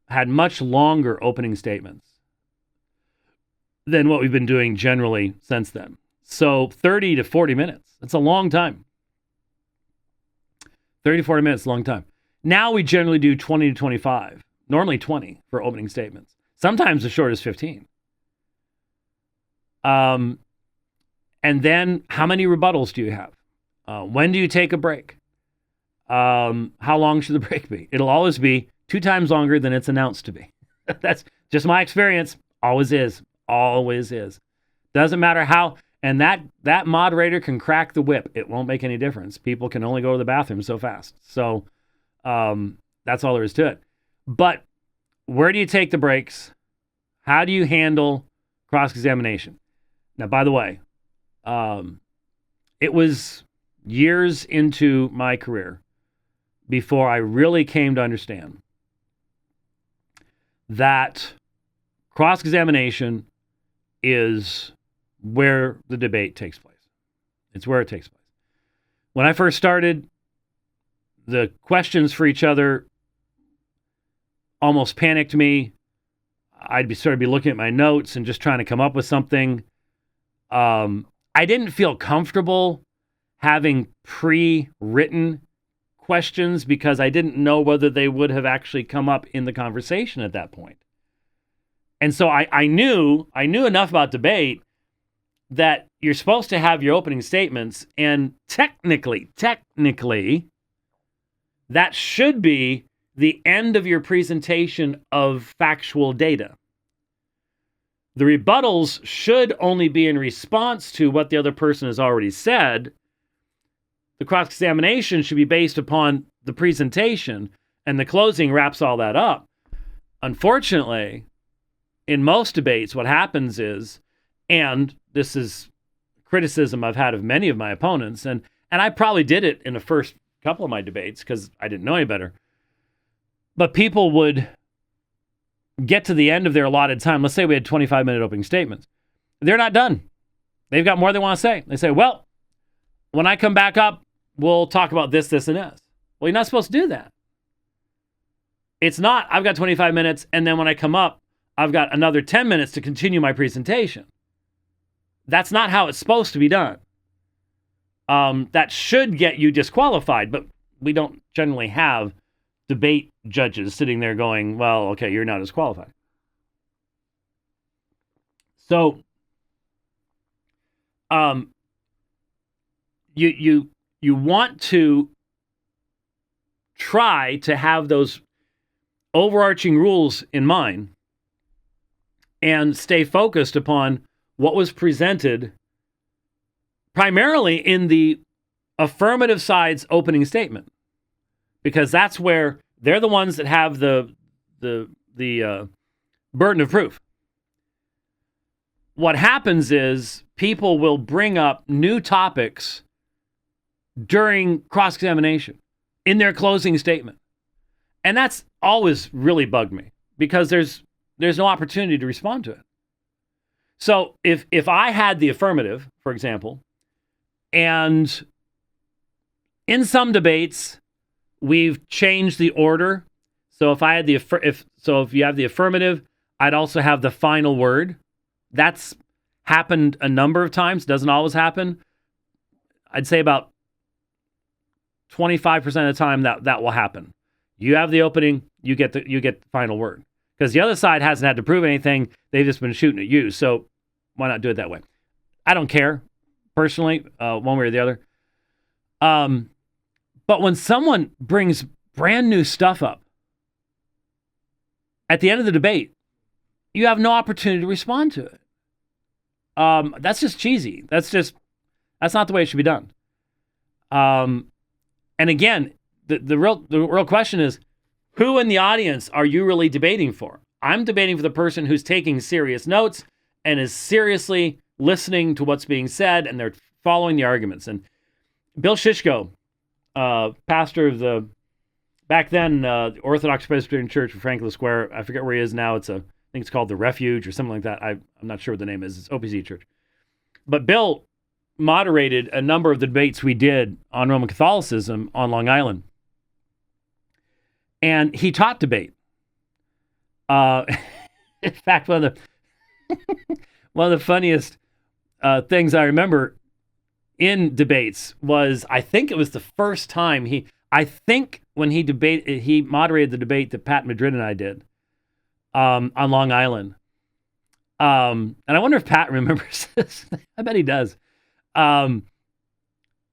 had much longer opening statements than what we've been doing generally since then. So 30 to 40 minutes. That's a long time. 30 to 40 minutes, a long time. Now we generally do 20 to 25, normally 20 for opening statements. Sometimes as short as 15. And then how many rebuttals do you have? When do you take a break? How long should the break be? It'll always be 2 times longer than it's announced to be. That's just my experience. Always is. Always is. Doesn't matter how. And that moderator can crack the whip. It won't make any difference. People can only go to the bathroom so fast. So that's all there is to it. But where do you take the breaks? How do you handle cross-examination? Now, by the way, it was years into my career before I really came to understand that cross-examination is where the debate takes place. It's where it takes place. When I first started, the questions for each other almost panicked me. I'd be looking at my notes and just trying to come up with something. I didn't feel comfortable having pre-written questions because I didn't know whether they would have actually come up in the conversation at that point. And so I knew enough about debate that you're supposed to have your opening statements, and technically, that should be the end of your presentation of factual data. The rebuttals should only be in response to what the other person has already said. The cross-examination should be based upon the presentation, and the closing wraps all that up. Unfortunately, in most debates, what happens is, and this is criticism I've had of many of my opponents, and I probably did it in the first couple of my debates because I didn't know any better, but people would get to the end of their allotted time. Let's say we had 25-minute opening statements. They're not done. They've got more they want to say. They say, well, when I come back up, we'll talk about this, this, and this. Well, you're not supposed to do that. It's not, I've got 25 minutes, and then when I come up, I've got another 10 minutes to continue my presentation. That's not how it's supposed to be done. That should get you disqualified, but we don't generally have debate judges sitting there going, well, okay, you're not disqualified. So, you want to try to have those overarching rules in mind and stay focused upon what was presented primarily in the affirmative side's opening statement, because that's where they're the ones that have the burden of proof. What happens is people will bring up new topics during cross-examination in their closing statement. And that's always really bugged me because there's no opportunity to respond to it. So if I had the affirmative, for example, and in some debates we've changed the order. So if you have the affirmative, I'd also have the final word. That's happened a number of times. Doesn't always happen. I'd say about 25% of the time that will happen. You have the opening, you get the final word. Because the other side hasn't had to prove anything. They've just been shooting at you. So why not do it that way? I don't care, personally, one way or the other. But when someone brings brand new stuff up, at the end of the debate, you have no opportunity to respond to it. That's just cheesy. That's not the way it should be done. And again, the real question is, who in the audience are you really debating for? I'm debating for the person who's taking serious notes and is seriously listening to what's being said, and they're following the arguments. And Bill Shishko, pastor of the Orthodox Presbyterian Church in Franklin Square, I forget where he is now. I think it's called the Refuge or something like that. I'm not sure what the name is. It's OPC Church. But Bill moderated a number of the debates we did on Roman Catholicism on Long Island. And he taught debate. In fact, one of the funniest things I remember in debates was, I think it was the first time when he moderated the debate that Pat Madrid and I did on Long Island. And I wonder if Pat remembers this. I bet he does.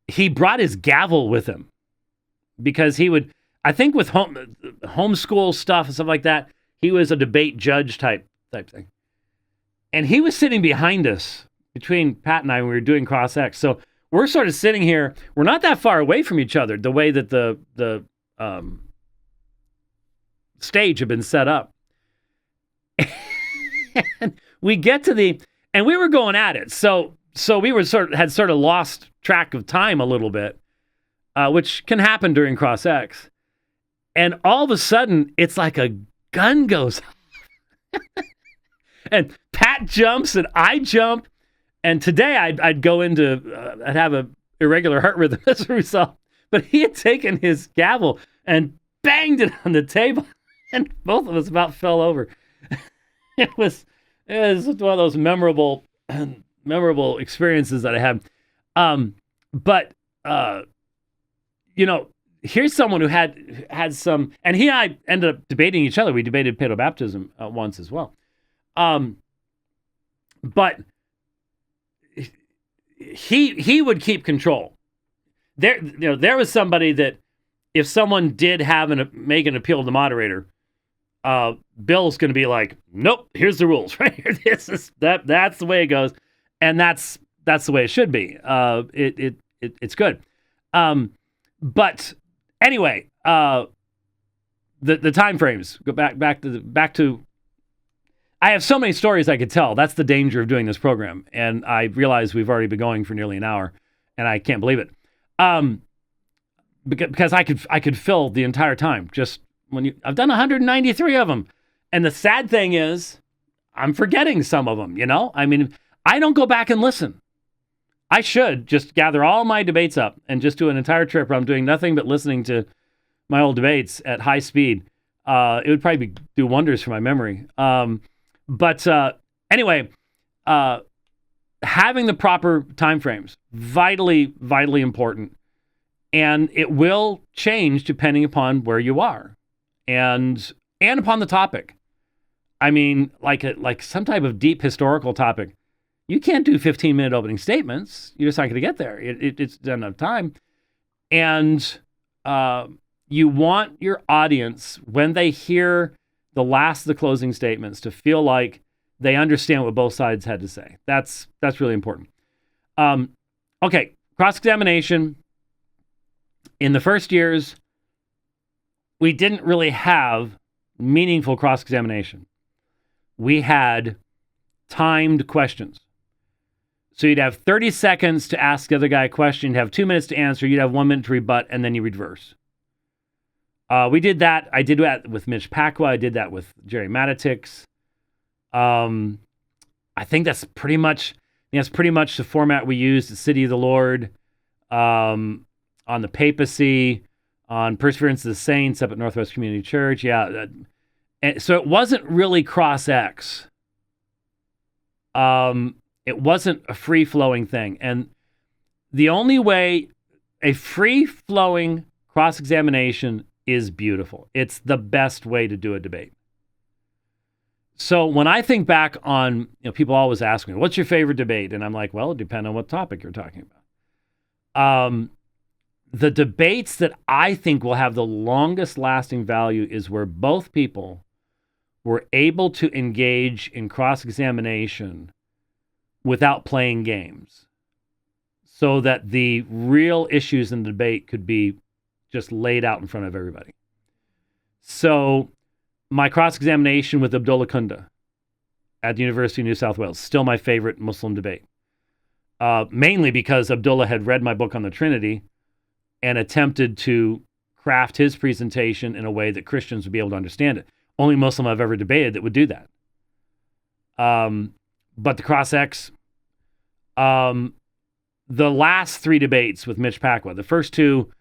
He brought his gavel with him because he would, I think with homeschool stuff and stuff like that, he was a debate judge type thing. And he was sitting behind us, between Pat and I, when we were doing Cross-X. So we're sort of sitting here. We're not that far away from each other, the way that the stage had been set up. And we get to and we were going at it. So we were had sort of lost track of time a little bit, which can happen during Cross-X. And all of a sudden, it's like a gun goes off. And Pat jumps and I jump. And today I'd go into, I'd have a irregular heart rhythm as a result. But he had taken his gavel and banged it on the table. And both of us about fell over. it was one of those memorable experiences that I had. But here's someone who had some, and he and I ended up debating each other. We debated pedobaptism once as well. But he would keep control. There was somebody that if someone did make an appeal to the moderator, Bill's going to be like, nope, here's the rules right here. That's the way it goes, and that's the way it should be. It's good. But anyway, the time frames go back to. I have so many stories I could tell. That's the danger of doing this program, and I realize we've already been going for nearly an hour, and I can't believe it. Because I could fill the entire time. Just I've done 193 of them, and the sad thing is, I'm forgetting some of them. I mean, I don't go back and listen. I should just gather all my debates up and just do an entire trip where I'm doing nothing but listening to my old debates at high speed. It would probably do wonders for my memory. But anyway, having the proper time frames, vitally, vitally important. And it will change depending upon where you are and upon the topic. I mean, like some type of deep historical topic. You can't do 15-minute opening statements. You're just not going to get there. It's not enough time. And you want your audience, when they hear the last of the closing statements, to feel like they understand what both sides had to say. That's really important. Okay, cross-examination. In the first years, we didn't really have meaningful cross-examination. We had timed questions. So you'd have 30 seconds to ask the other guy a question, you'd have 2 minutes to answer, you'd have 1 minute to rebut, and then you reverse. We did that. I did that with Mitch Pacwa. I did that with Jerry Matitix. I think that's pretty much the format we used at City of the Lord, on the papacy, on Perseverance of the Saints up at Northwest Community Church. Yeah. And so it wasn't really cross-X. It wasn't a free-flowing thing. And the only way a free-flowing cross-examination is beautiful. It's the best way to do a debate. So when I think back on, people always ask me, what's your favorite debate? And I'm like, well, it depends on what topic you're talking about. The debates that I think will have the longest lasting value is where both people were able to engage in cross-examination without playing games, so that the real issues in the debate could be just laid out in front of everybody. So my cross-examination with Abdullah Kunda at the University of New South Wales, still my favorite Muslim debate. Mainly because Abdullah had read my book on the Trinity and attempted to craft his presentation in a way that Christians would be able to understand it. Only Muslim I've ever debated that would do that. But the cross-X, the last 3 debates with Mitch Pacwa, the first 2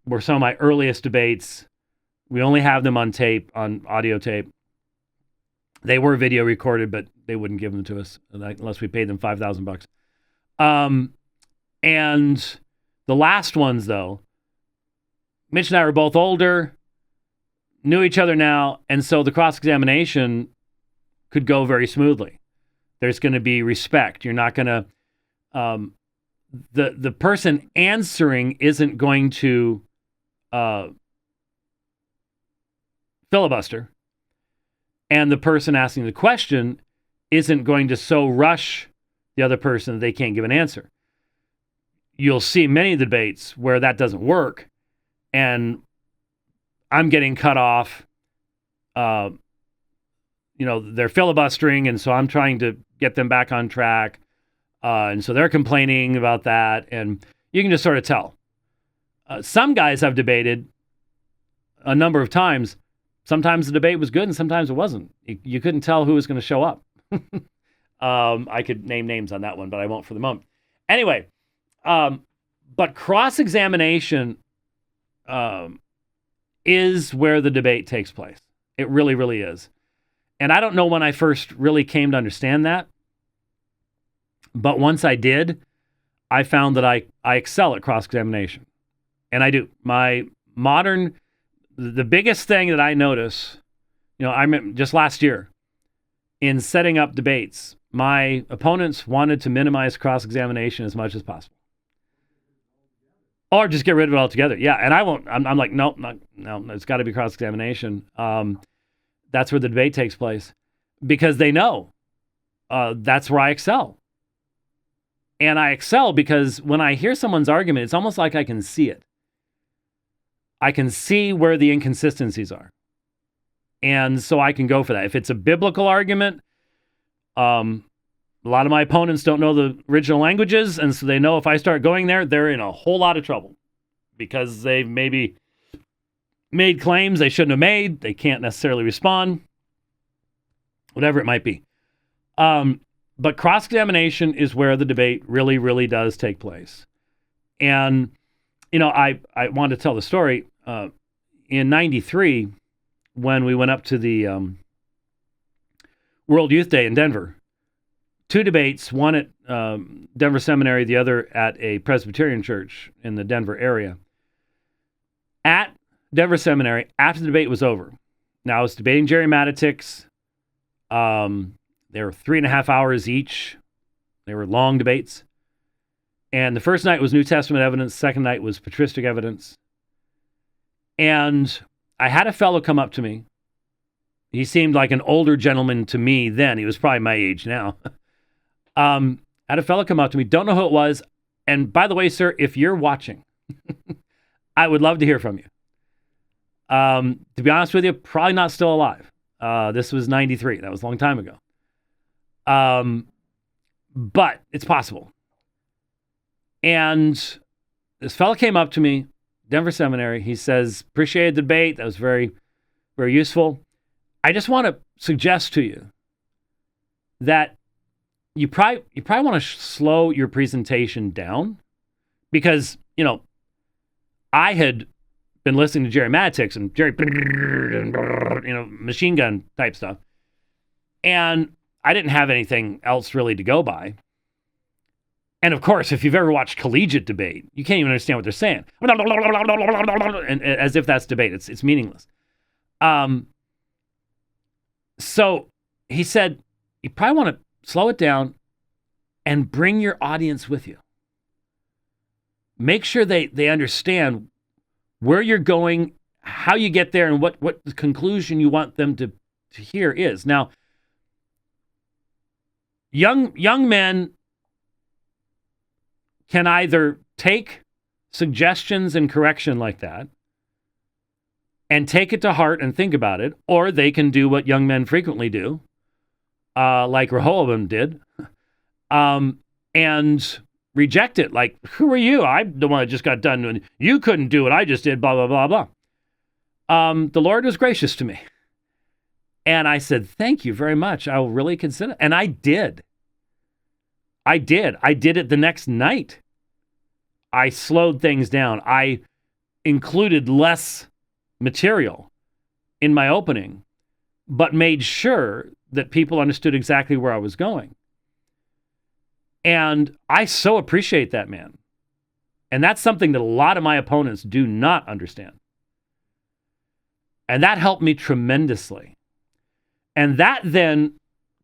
were some of my earliest debates. We only have them on tape, on audio tape. They were video recorded, but they wouldn't give them to us unless we paid them $5,000. And the last ones, though, Mitch and I were both older, knew each other now, and so the cross-examination could go very smoothly. There's going to be respect. You're not going to... the person answering isn't going to filibuster, and the person asking the question isn't going to so rush the other person that they can't give an answer. You'll see many debates where that doesn't work, and I'm getting cut off. They're filibustering, and so I'm trying to get them back on track. And so they're complaining about that, and you can just sort of tell. Some guys I've debated a number of times. Sometimes the debate was good, and sometimes it wasn't. You couldn't tell who was going to show up. I could name names on that one, but I won't for the moment. Anyway, but cross-examination is where the debate takes place. It really, really is. And I don't know when I first really came to understand that. But once I did, I found that I excel at cross-examination. And I do. The biggest thing that I notice, I mean, just last year, in setting up debates, my opponents wanted to minimize cross-examination as much as possible. Or just get rid of it altogether. Yeah, and I won't. I'm like, no, it's got to be cross-examination. That's where the debate takes place. Because they know that's where I excel. And I excel because when I hear someone's argument, it's almost like I can see it. I can see where the inconsistencies are. And so I can go for that. If it's a biblical argument, a lot of my opponents don't know the original languages, and so they know if I start going there, they're in a whole lot of trouble because they've maybe made claims they shouldn't have made. They can't necessarily respond, whatever it might be. But cross-examination is where the debate really, really does take place. And, I wanted to tell the story. In 93, when we went up to the World Youth Day in Denver, 2 debates, one at Denver Seminary, the other at a Presbyterian church in the Denver area. At Denver Seminary, after the debate was over, now I was debating Jerry Matetics. They were 3.5 hours each. They were long debates. And the first night was New Testament evidence. Second night was patristic evidence. And I had a fellow come up to me. He seemed like an older gentleman to me then. He was probably my age now. I had a fellow come up to me. Don't know who it was. And by the way, sir, if you're watching, I would love to hear from you. To be honest with you, probably not still alive. This was 93. That was a long time ago. But it's possible. And this fellow came up to me, Denver Seminary. He says, appreciated the debate. That was very, very useful. I just want to suggest to you that you probably want to slow your presentation down because, I had been listening to Jerry Matetics and Jerry, machine gun type stuff. And I didn't have anything else really to go by. And of course, if you've ever watched collegiate debate, you can't even understand what they're saying. And as if that's debate. It's meaningless. So he said, you probably want to slow it down and bring your audience with you. Make sure they understand where you're going, how you get there, and what the conclusion you want them to hear is. Now, young men can either take suggestions and correction like that and take it to heart and think about it, or they can do what young men frequently do, like Rehoboam did, and reject it. Like, who are you? I'm the one that just got done doing. You couldn't do what I just did, blah, blah, blah, blah. The Lord was gracious to me. And I said, thank you very much. I will really consider. And I did. I did it the next night. I slowed things down. I included less material in my opening, but made sure that people understood exactly where I was going. And I so appreciate that, man. And that's something that a lot of my opponents do not understand. And that helped me tremendously. And that then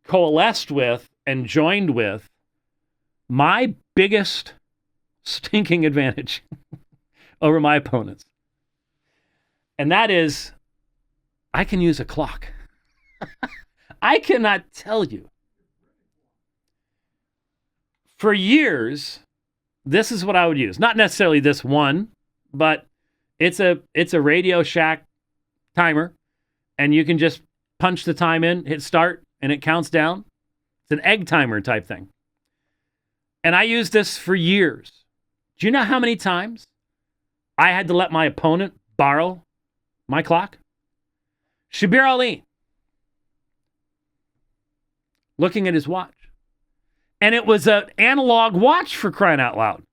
coalesced with and joined with my biggest stinking advantage over my opponents. And that is, I can use a clock. I cannot tell you. For years, this is what I would use. Not necessarily this one, but it's a Radio Shack timer, and you can just punch the time in, hit start, and it counts down. It's an egg timer type thing. And I used this for years. Do you know how many times I had to let my opponent borrow my clock? Shabir Ali, looking at his watch. And it was an analog watch, for crying out loud.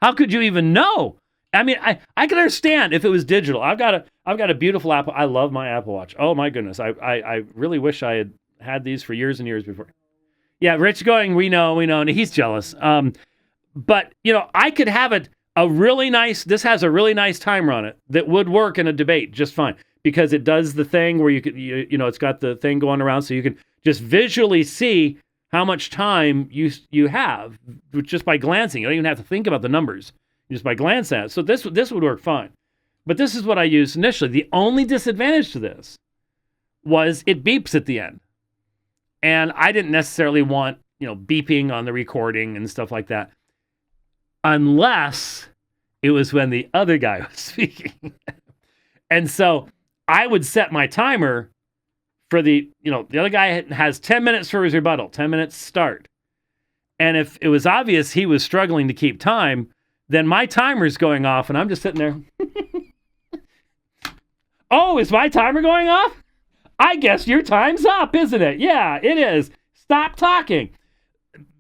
How could you even know? I mean, I can understand if it was digital. I've got a beautiful Apple. I love my Apple Watch. Oh my goodness. I really wish I had these for years and years before. Yeah, Rich going, we know, and he's jealous. But, I could have this has a really nice timer on it that would work in a debate just fine because it does the thing where it's got the thing going around so you can just visually see how much time you have just by glancing. You don't even have to think about the numbers just by glancing at it. So this would work fine. But this is what I used initially. The only disadvantage to this was it beeps at the end. And I didn't necessarily want, beeping on the recording and stuff like that. Unless it was when the other guy was speaking. And so I would set my timer for the other guy has 10 minutes for his rebuttal, 10 minutes start. And if it was obvious he was struggling to keep time, then my timer's going off and I'm just sitting there. Oh, is my timer going off? I guess your time's up, isn't it? Yeah, it is. Stop talking.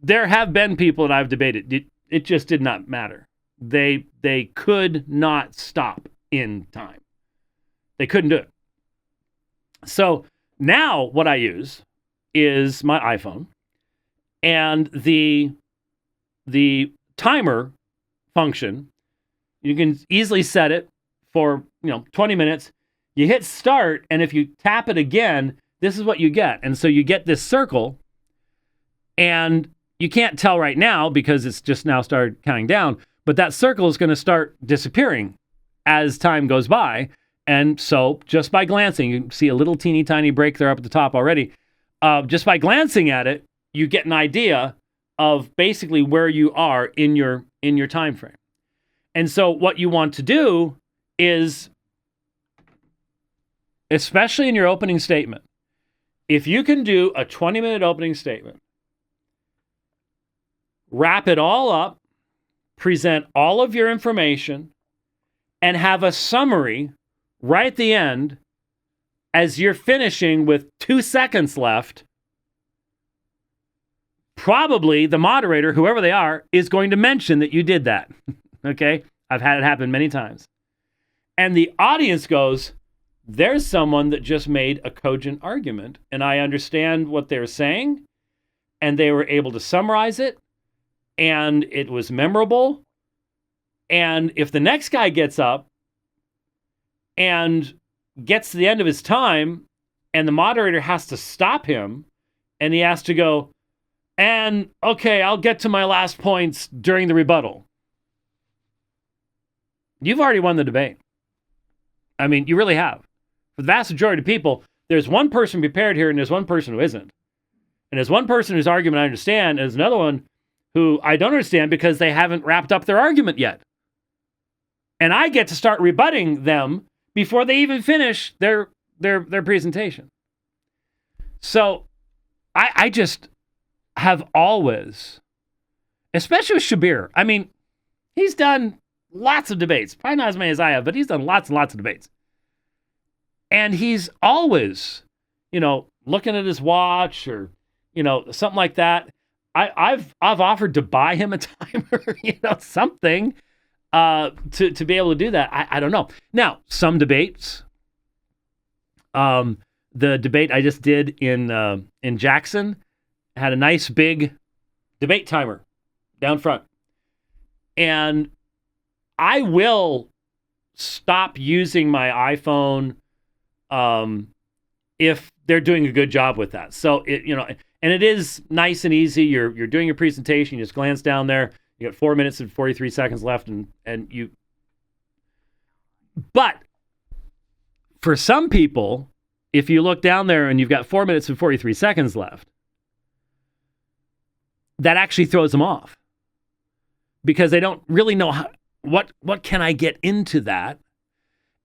There have been people that I've debated. It just did not matter. They could not stop in time. They couldn't do it. So now what I use is my iPhone and the timer function. You can easily set it for 20 minutes. You hit start, and if you tap it again, this is what you get. And so you get this circle, and you can't tell right now because it's just now started counting down, but that circle is going to start disappearing as time goes by. And so just by glancing, you can see a little teeny tiny break there up at the top already. Just by glancing at it, you get an idea of basically where you are in your time frame. And so what you want to do is, especially in your opening statement, if you can do a 20-minute opening statement, wrap it all up, present all of your information, and have a summary right at the end as you're finishing with 2 seconds left, probably the moderator, whoever they are, is going to mention that you did that. Okay? I've had it happen many times. And the audience goes, there's someone that just made a cogent argument, and I understand what they're saying, and they were able to summarize it, and it was memorable. And if the next guy gets up and gets to the end of his time, and the moderator has to stop him, and he has to go, and okay, I'll get to my last points during the rebuttal. You've already won the debate. I mean, you really have. For the vast majority of people, there's one person prepared here and there's one person who isn't. And there's one person whose argument I understand, and there's another one who I don't understand because they haven't wrapped up their argument yet. And I get to start rebutting them before they even finish their presentation. So I just have always, especially with Shabir, I mean, he's done lots of debates. Probably not as many as I have, but he's done lots and lots of debates. And he's always, looking at his watch or, something like that. I've offered to buy him a timer, something to be able to do that. I don't know. Now, some debates, the debate I just did in Jackson had a nice big debate timer down front. And I will stop using my iPhone if they're doing a good job with that. So and it is nice and easy. You're doing your presentation, you just glance down there, you got 4 minutes and 43 seconds left, and you. But for some people, if you look down there and you've got 4 minutes and 43 seconds left, that actually throws them off because they don't really know what can I get into that.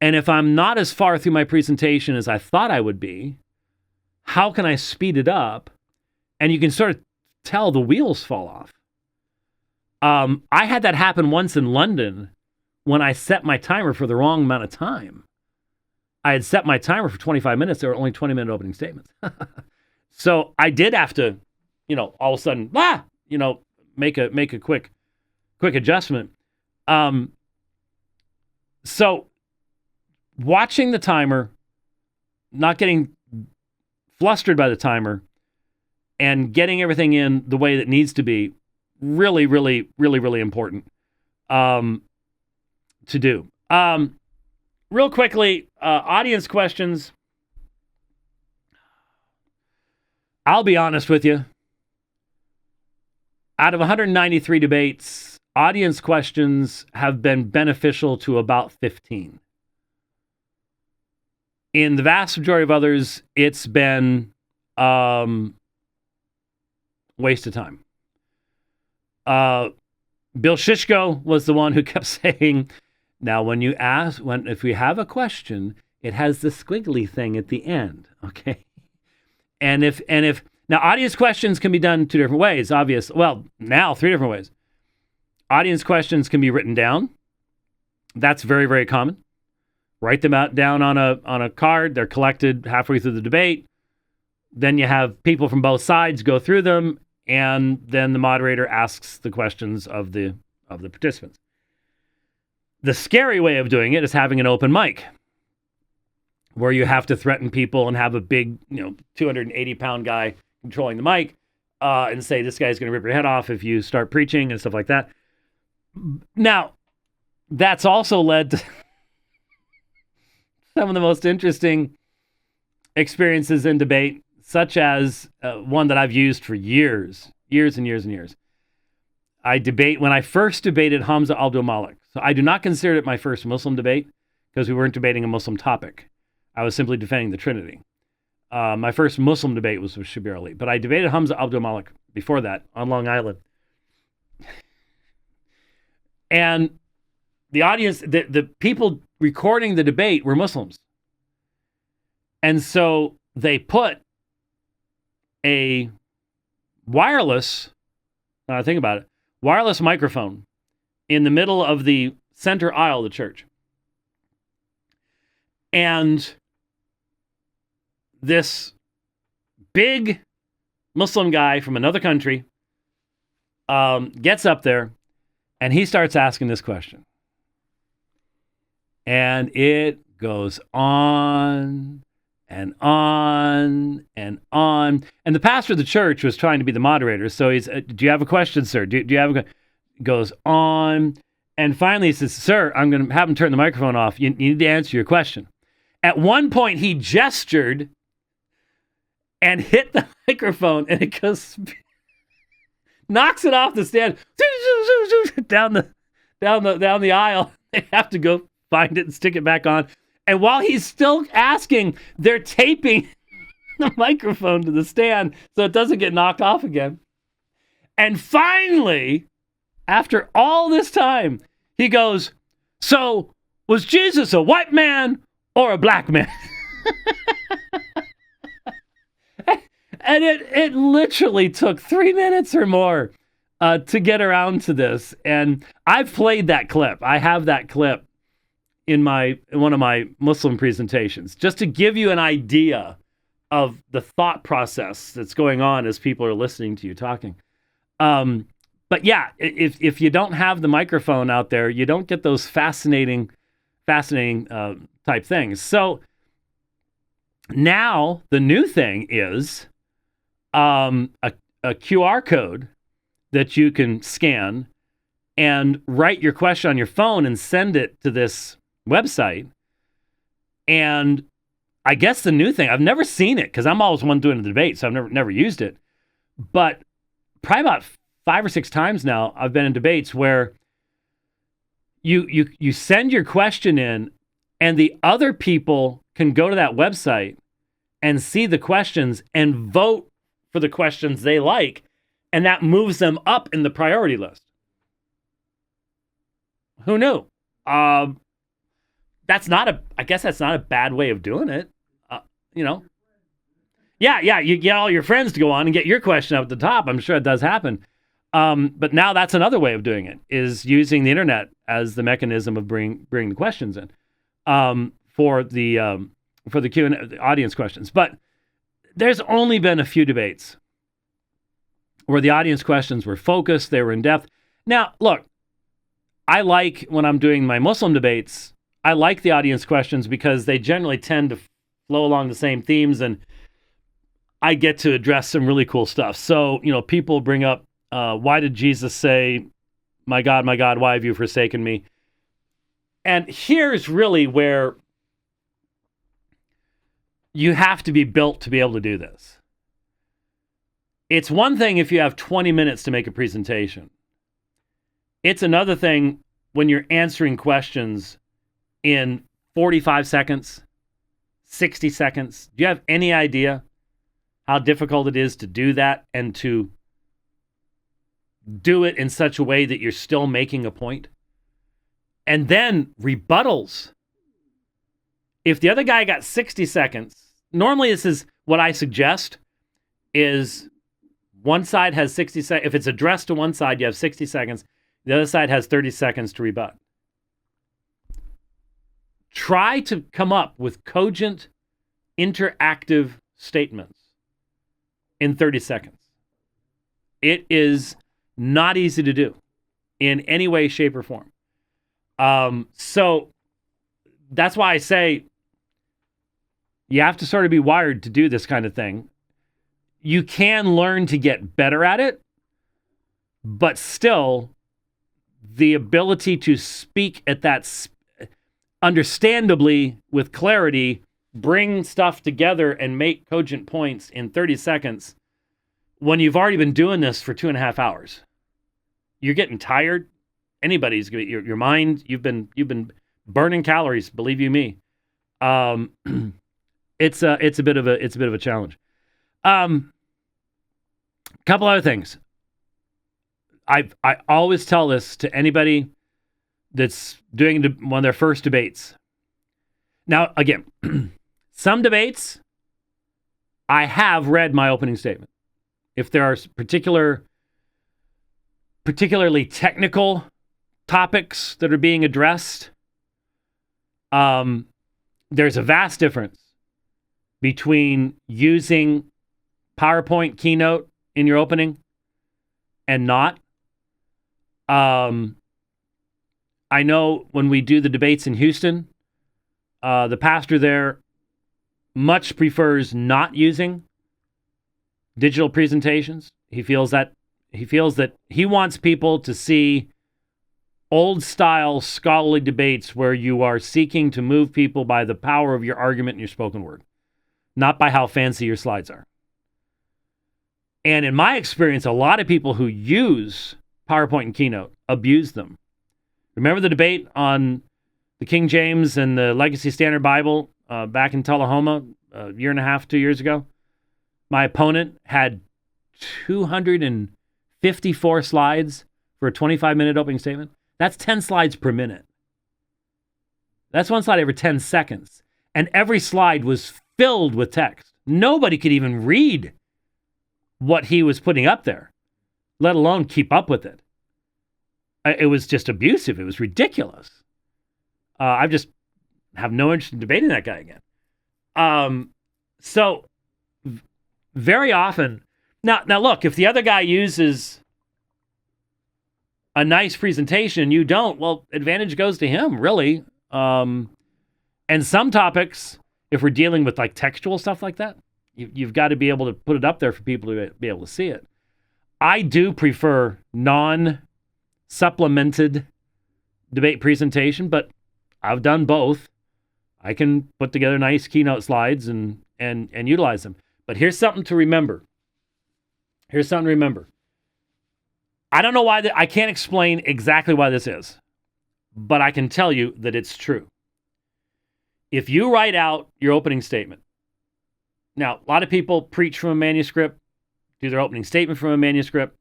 And if I'm not as far through my presentation as I thought I would be, how can I speed it up? And you can sort of tell the wheels fall off. I had that happen once in London when I set my timer for the wrong amount of time. I had set my timer for 25 minutes. There were only 20-minute opening statements. So I did have to, all of a sudden, make a quick adjustment. So watching the timer, not getting flustered by the timer, and getting everything in the way that needs to be really, really, really, really important to do. Real quickly, audience questions. I'll be honest with you. Out of 193 debates, audience questions have been beneficial to about 15. In the vast majority of others, it's been waste of time. Bill Shishko was the one who kept saying, now if we have a question, it has the squiggly thing at the end, okay? And if now audience questions can be done two different ways, obvious. Well, now three different ways. Audience questions can be written down. That's very, very common. Write them down on a card. They're collected halfway through the debate. Then you have people from both sides go through them, and then the moderator asks the questions of the participants. The scary way of doing it is having an open mic, where you have to threaten people and have a big, 280-pound guy controlling the mic and say, this guy's going to rip your head off if you start preaching and stuff like that. Now, that's also led to some of the most interesting experiences in debate, such as one that I've used for years and years and years. When I first debated Hamza Abdul Malik. So I do not consider it my first Muslim debate because we weren't debating a Muslim topic. I was simply defending the Trinity. My first Muslim debate was with Shabir Ali, but I debated Hamza Abdul Malik before that on Long Island. And the audience, the people recording the debate were Muslims. And so they put a wireless, now I think about it, wireless microphone in the middle of the center aisle of the church. And this big Muslim guy from another country gets up there and he starts asking this question. And it goes on and on and on. And the pastor of the church was trying to be the moderator. So he's, do you have a question, sir? Do you have a question? Goes on. And finally he says, sir, I'm going to have him turn the microphone off. You need to answer your question. At one point he gestured and hit the microphone and it goes, knocks it off the stand, down the aisle. They have to go find it and stick it back on. And while he's still asking, they're taping the microphone to the stand so it doesn't get knocked off again. And finally, after all this time, he goes, so was Jesus a white man or a black man? And it literally took 3 minutes or more to get around to this. And I've played that clip. I have that clip in one of my Muslim presentations, just to give you an idea of the thought process that's going on as people are listening to you talking. But yeah, if you don't have the microphone out there, you don't get those fascinating type things. So now the new thing is a QR code that you can scan and write your question on your phone and send it to this website. And I guess the new thing, I've never seen it because I'm always one doing the debate, so I've never used it. But probably about 5 or 6 times now, I've been in debates where you send your question in, and the other people can go to that website and see the questions and vote for the questions they like, and that moves them up in the priority list. Who knew? I guess that's not a bad way of doing it. Yeah, you get all your friends to go on and get your question up at the top. I'm sure it does happen. But now that's another way of doing it, is using the internet as the mechanism of bringing the questions in for the Q&A, the audience questions. But there's only been a few debates where the audience questions were focused, they were in depth. Now, look, I like, when I'm doing my Muslim debates, I like the audience questions because they generally tend to flow along the same themes, and I get to address some really cool stuff. So, people bring up, why did Jesus say, my God, why have you forsaken me? And here's really where you have to be built to be able to do this. It's one thing if you have 20 minutes to make a presentation. It's another thing when you're answering questions in 45 seconds, 60 seconds. Do you have any idea how difficult it is to do that and to do it in such a way that you're still making a point? And then rebuttals. If the other guy got 60 seconds, normally this is what I suggest is one side has 60 seconds. If it's addressed to one side, you have 60 seconds. The other side has 30 seconds to rebut. Try to come up with cogent, interactive statements in 30 seconds. It is not easy to do in any way, shape, or form. So that's why I say you have to sort of be wired to do this kind of thing. You can learn to get better at it, but still the ability to speak at that understandably with clarity, bring stuff together and make cogent points in 30 seconds when you've already been doing this for 2.5 hours. You're getting tired. Anybody's going to, your mind, you've been burning calories, believe you me. It's a bit of a challenge. Couple other things. I always tell this to anybody that's doing one of their first debates. Now, again, some debates, I have read my opening statement. If there are particularly technical topics that are being addressed, there's a vast difference between using PowerPoint Keynote in your opening and not. I know when we do the debates in Houston, the pastor there much prefers not using digital presentations. He feels that he wants people to see old style scholarly debates where you are seeking to move people by the power of your argument and your spoken word, not by how fancy your slides are. And in my experience, a lot of people who use PowerPoint and Keynote abuse them. Remember the debate on the King James and the Legacy Standard Bible back in Tullahoma a year and a half, 2 years ago? My opponent had 254 slides for a 25-minute opening statement. That's 10 slides per minute. That's one slide every 10 seconds. And every slide was filled with text. Nobody could even read what he was putting up there, let alone keep up with it. It was just abusive. It was ridiculous. I just have no interest in debating that guy again. So very often, now look, if the other guy uses a nice presentation, you don't, well, advantage goes to him, really. And some topics, if we're dealing with like textual stuff like that, you've got to be able to put it up there for people to be able to see it. I do prefer non-supplemented debate presentation, but I've done both. I can put together nice keynote slides and utilize them. But here's something to remember. I don't know why I can't explain exactly why this is, but I can tell you that it's true. If you write out your opening statement, now, a lot of people preach from a manuscript, do their opening statement from a manuscript.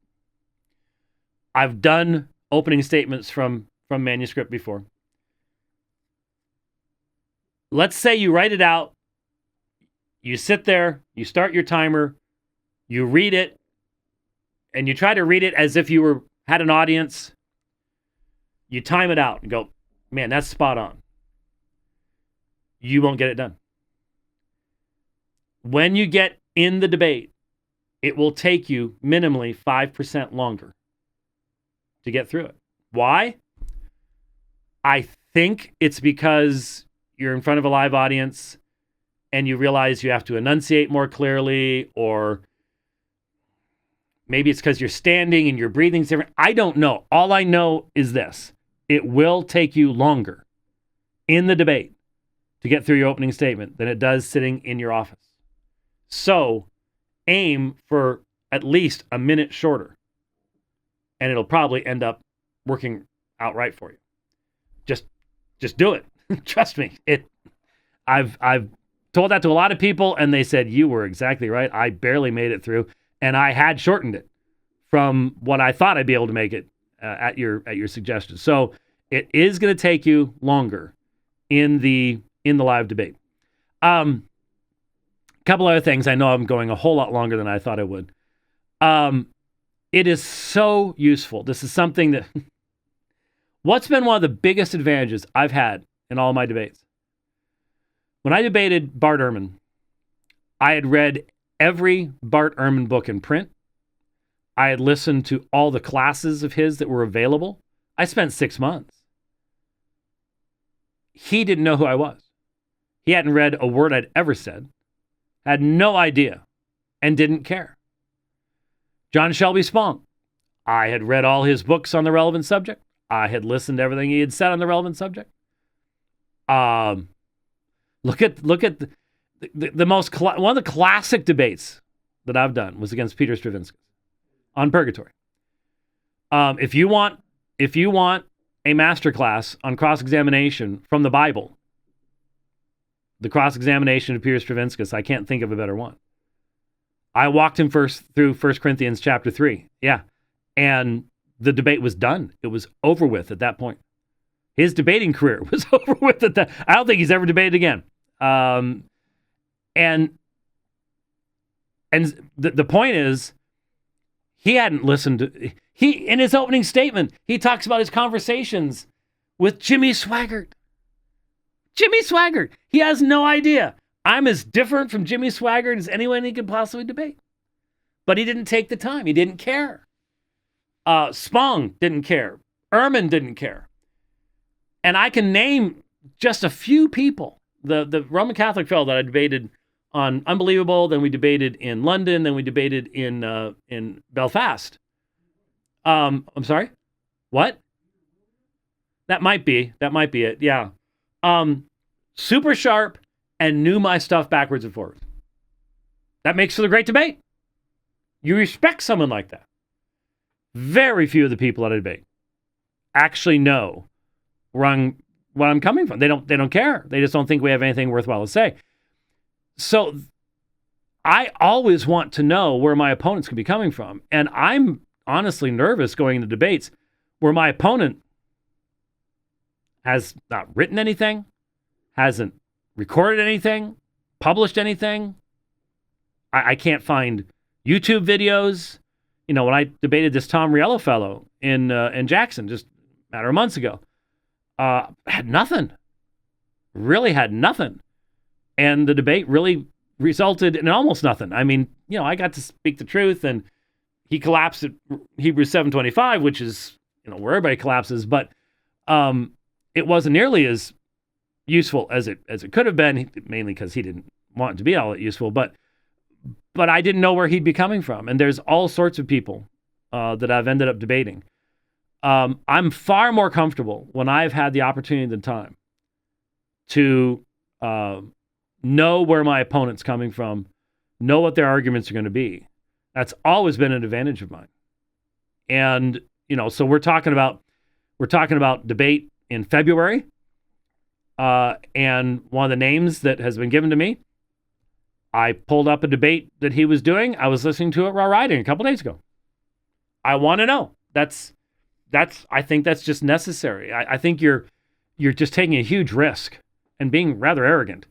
I've done opening statements from manuscript before. Let's say you write it out, you sit there, you start your timer, you read it, and you try to read it as if you had an audience. You time it out and go, man, that's spot on. You won't get it done. When you get in the debate, it will take you minimally 5% longer to get through it. Why? I think it's because you're in front of a live audience and you realize you have to enunciate more clearly, or maybe it's because you're standing and your breathing's different. I don't know. All I know is this. It will take you longer in the debate to get through your opening statement than it does sitting in your office. So aim for at least a minute shorter, and it'll probably end up working out right for you. Just do it. Trust me. I've told that to a lot of people, and they said, you were exactly right. I barely made it through, and I had shortened it from what I thought I'd be able to make it at your suggestion. So it is going to take you longer in the live debate. Couple other things. I know I'm going a whole lot longer than I thought I would. It is so useful. This is something that what's been one of the biggest advantages I've had in all my debates. When I debated Bart Ehrman, I had read every Bart Ehrman book in print. I had listened to all the classes of his that were available. I spent 6 months. He didn't know who I was. He hadn't read a word I'd ever said, had no idea, and didn't care. John Shelby Spong. I had read all his books on the relevant subject. I had listened to everything he had said on the relevant subject. Look at the most one of the classic debates that I've done was against Peter Stravinsky on purgatory. If you want a masterclass on cross-examination from the Bible, the cross-examination of Peter Stravinsky, I can't think of a better one. I walked him first through 1 Corinthians chapter 3. Yeah. And the debate was done. It was over with at that point. His debating career was over with at that. I don't think he's ever debated again. And the point is, he hadn't listened to, in his opening statement, he talks about his conversations with Jimmy Swaggart. Jimmy Swaggart. He has no idea. I'm as different from Jimmy Swaggart as anyone he could possibly debate. But he didn't take the time. He didn't care. Spong didn't care. Ehrman didn't care. And I can name just a few people. The Roman Catholic fellow that I debated on Unbelievable, then we debated in London, then we debated in Belfast. I'm sorry? What? That might be it, yeah. Super sharp and knew my stuff backwards and forwards. That makes for a great debate. You respect someone like that. Very few of the people at a debate actually know where I'm coming from. They don't care. They just don't think we have anything worthwhile to say. So I always want to know where my opponents could be coming from. And I'm honestly nervous going into debates where my opponent has not written anything, hasn't recorded anything, published anything. I can't find YouTube videos. You know, when I debated this Tom Riello fellow in Jackson just a matter of months ago, had nothing. Really had nothing. And the debate really resulted in almost nothing. I mean, you know, I got to speak the truth, and he collapsed at Hebrews 7:25, which is, you know, where everybody collapses, but it wasn't nearly as useful as it could have been, mainly because he didn't want it to be all that useful, but I didn't know where he'd be coming from. And there's all sorts of people that I've ended up debating. I'm far more comfortable when I've had the opportunity and the time to know where my opponent's coming from, know what their arguments are going to be. That's always been an advantage of mine. And, you know, so we're talking about debate in February. And one of the names that has been given to me, I pulled up a debate that he was doing. I was listening to it while riding a couple days ago. I want to know. I think that's just necessary. I think you're just taking a huge risk and being rather arrogant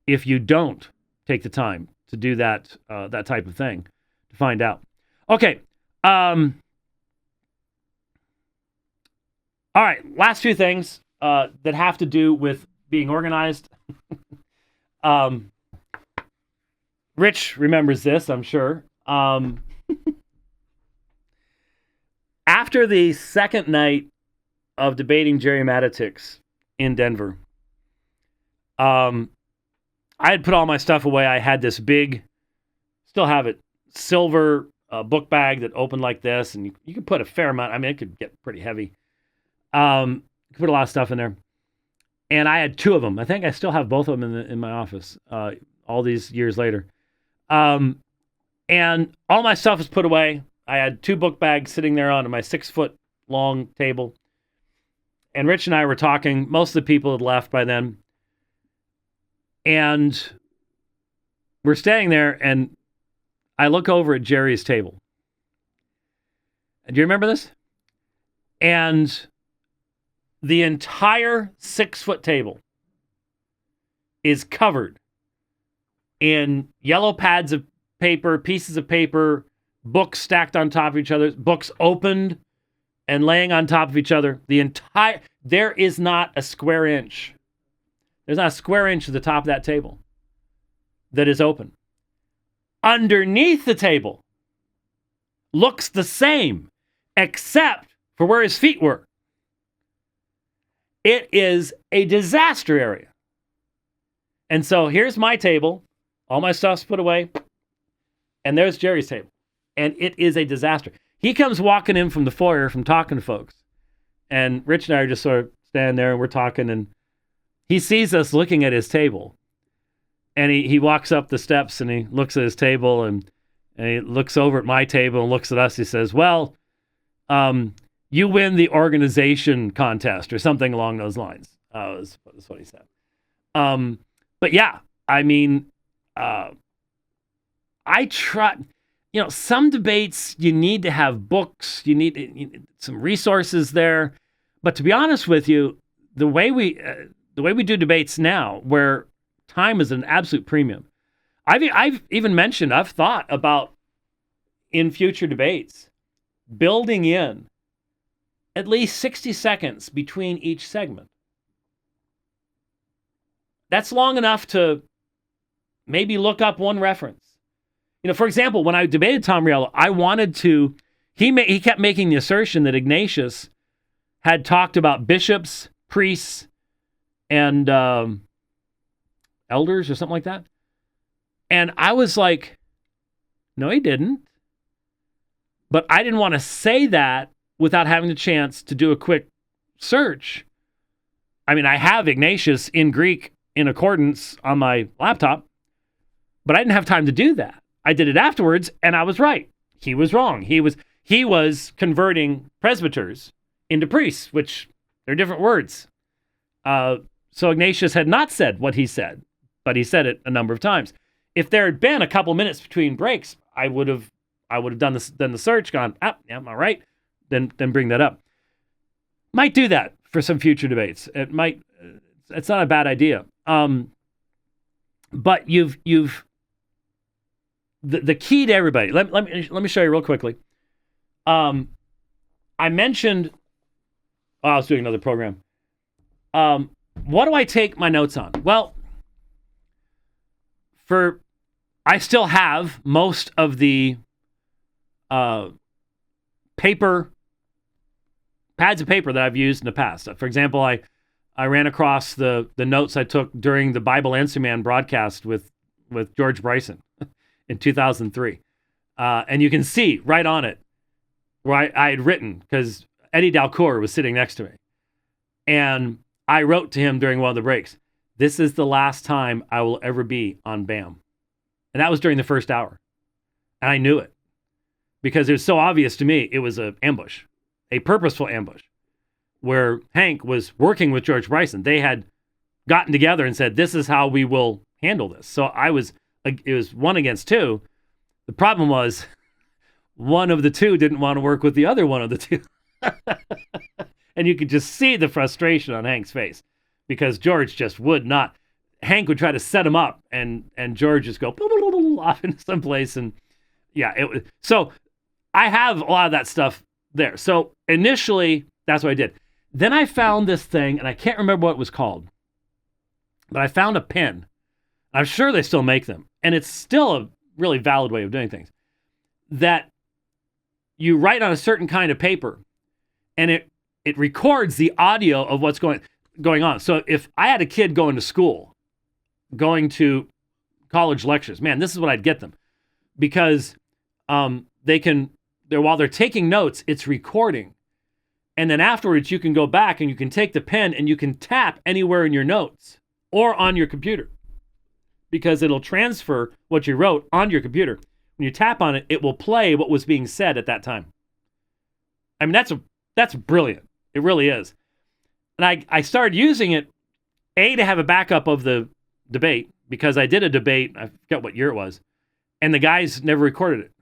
if you don't take the time to do that type of thing to find out. Okay. All right. Last few things that have to do with being organized. Rich remembers this, I'm sure. After the second night of debating Jerry Matitix in Denver, I had put all my stuff away. I had this big, still have it, silver book bag that opened like this, and you could put a fair amount. I mean, it could get pretty heavy. You could put a lot of stuff in there. And I had two of them. I think I still have both of them in my office all these years later. And all my stuff was put away. I had two book bags sitting there on my 6-foot long table. And Rich and I were talking. Most of the people had left by then. And we're standing there, and I look over at Jerry's table. Do you remember this? And the entire 6-foot table is covered in yellow pads of paper, pieces of paper, books stacked on top of each other, books opened and laying on top of each other. There is not a square inch. There's not a square inch at the top of that table that is open. Underneath the table looks the same, except for where his feet were. It is a disaster area. And so here's my table. All my stuff's put away. And there's Jerry's table. And it is a disaster. He comes walking in from the foyer from talking to folks. And Rich and I are just sort of standing there and we're talking. And he sees us looking at his table. And he walks up the steps and he looks at his table and he looks over at my table and looks at us. He says, well, you win the organization contest or something along those lines. That's what he said. But yeah, I mean, I try, some debates, you need to have books, you need some resources there. But to be honest with you, the way we do debates now, where time is an absolute premium, I've even mentioned, I've thought about in future debates, building in at least 60 seconds between each segment. That's long enough to maybe look up one reference. For example, when I debated Tom Riello, I wanted to, he kept making the assertion that Ignatius had talked about bishops, priests, and elders or something like that. And I was like, no, he didn't. But I didn't want to say that without having the chance to do a quick search. I mean, I have Ignatius in Greek in accordance on my laptop, but I didn't have time to do that. I did it afterwards, and I was right. He was wrong. He was converting presbyters into priests, which they're different words. So Ignatius had not said what he said, but he said it a number of times. If there had been a couple minutes between breaks, I would have done the search, gone, yeah, I'm all right, then bring that up. Might do that for some future debates. It's not a bad idea. But the key to everybody. Let me show you real quickly. I mentioned, I was doing another program. What do I take my notes on? Well, I still have most of the pads of paper that I've used in the past. For example, I ran across the notes I took during the Bible Answer Man broadcast with George Bryson in 2003. And you can see right on it where I had written, because Eddie Dalcour was sitting next to me. And I wrote to him during one of the breaks, this is the last time I will ever be on BAM. And that was during the first hour. And I knew it because it was so obvious to me it was an ambush, a purposeful ambush, where Hank was working with George Bryson. They had gotten together and said, this is how we will handle this. So it was 1 against 2. The problem was one of the two didn't want to work with the other one of the two. And you could just see the frustration on Hank's face because George just would not. Hank would try to set him up and George just go off into someplace. And yeah, so I have a lot of that stuff there. So initially, that's what I did. Then I found this thing, and I can't remember what it was called, but I found a pen. I'm sure they still make them, and it's still a really valid way of doing things, that you write on a certain kind of paper, and it records the audio of what's going on. So if I had a kid going to school, going to college lectures. Man, this is what I'd get them, because while they're taking notes, it's recording. And then afterwards, you can go back and you can take the pen and you can tap anywhere in your notes or on your computer, because it'll transfer what you wrote on your computer. When you tap on it, it will play what was being said at that time. I mean, that's brilliant. It really is. And I started using it, to have a backup of the debate, because I did a debate, I forget what year it was, and the guys never recorded it.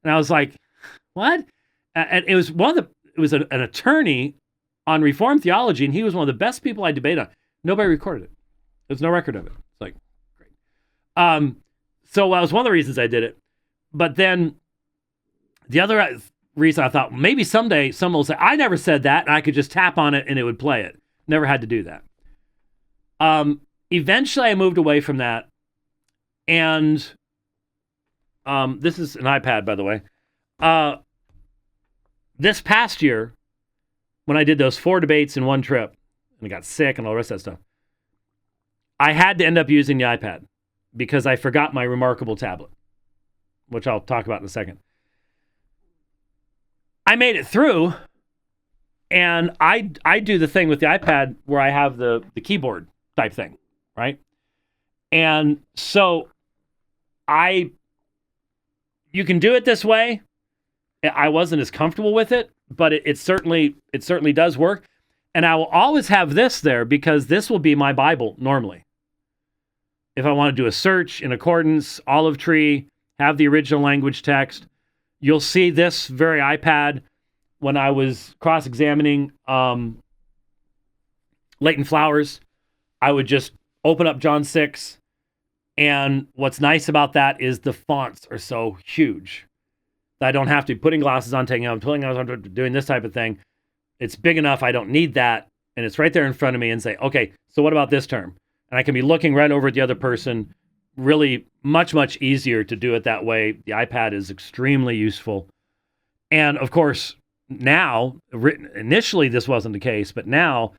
And I was like, what? And it was an attorney on Reformed theology, and he was one of the best people I debated on. Nobody recorded it. There's no record of it. It's like, great. So that was one of the reasons I did it. But then the other reason I thought, maybe someday someone will say, I never said that, and I could just tap on it and it would play it. Never had to do that. Eventually I moved away from that. And this is an iPad, by the way. This past year, when I did those 4 debates in one trip, and I got sick and all the rest of that stuff, I had to end up using the iPad because I forgot my Remarkable tablet, which I'll talk about in a second. I made it through, and I do the thing with the iPad where I have the keyboard type thing, right? And so you can do it this way. I wasn't as comfortable with it, but it certainly does work. And I will always have this there because this will be my Bible normally. If I want to do a search in accordance, olive tree, have the original language text, you'll see this very iPad when I was cross-examining Leighton Flowers. I would just open up John 6, and what's nice about that is the fonts are so huge that I don't have to be putting glasses on, taking out, pulling out, doing this type of thing. It's big enough, I don't need that, and it's right there in front of me and say, okay, so what about this term? And I can be looking right over at the other person. Really much, much easier to do it that way. The iPad is extremely useful. And of course, now, initially this wasn't the case, but now,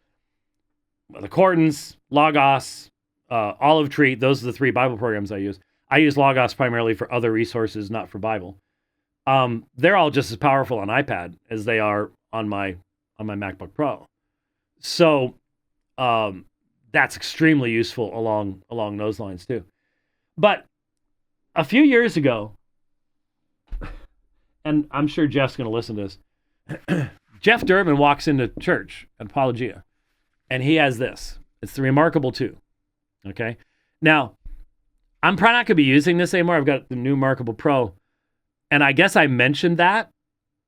Accordance, Logos, Olive Tree, those are the 3 Bible programs I use. I use Logos primarily for other resources, not for Bible. They're all just as powerful on iPad as they are on my MacBook Pro. So that's extremely useful along those lines too. But a few years ago, and I'm sure Jeff's going to listen to this, Jeff Durbin walks into church at Apologia, and he has this. It's the Remarkable 2. Okay? Now, I'm probably not going to be using this anymore. I've got the new Remarkable Pro, and I guess I mentioned that,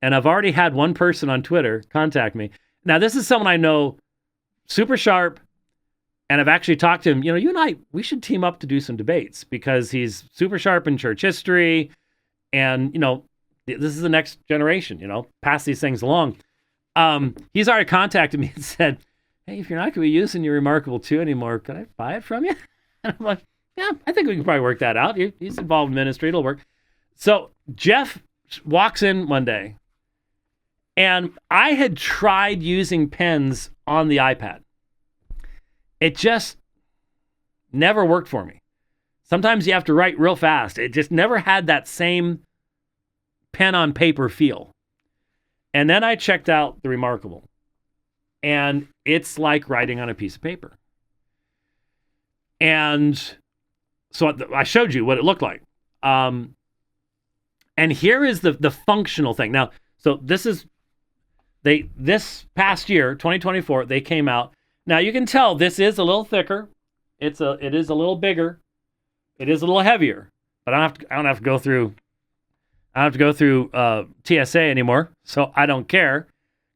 and I've already had one person on Twitter contact me. Now, this is someone I know super sharp, and I've actually talked to him. You and I, we should team up to do some debates because he's super sharp in church history, and, this is the next generation, pass these things along. He's already contacted me and said, hey, if you're not going to be using your Remarkable 2 anymore, can I buy it from you? And I'm like, yeah, I think we can probably work that out. He's involved in ministry. It'll work. So Jeff walks in one day, and I had tried using pens on the iPad. It just never worked for me. Sometimes you have to write real fast. It just never had that same pen on paper feel. And then I checked out the Remarkable, and it's like writing on a piece of paper. And so I showed you what it looked like. And here is the functional thing. Now, so this past year, 2024, they came out. Now you can tell this is a little thicker. It is a little bigger. It is a little heavier. But I don't have to go through TSA anymore, so I don't care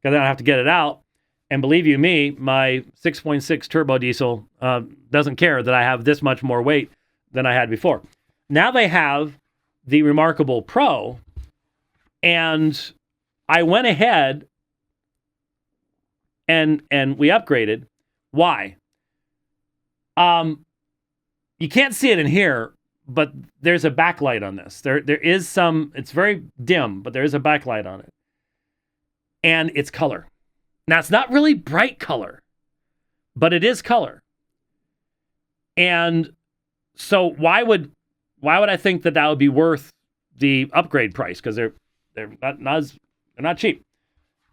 because I don't have to get it out. And believe you me, my 6.6 turbo diesel doesn't care that I have this much more weight than I had before. Now they have the Remarkable Pro, and I went ahead and we upgraded. Why? You can't see it in here, but there's a backlight on this. There is some, it's very dim, but there is a backlight on it. And it's color. Now, it's not really bright color, but it is color. And so why would I think that would be worth the upgrade price? Because they're not cheap.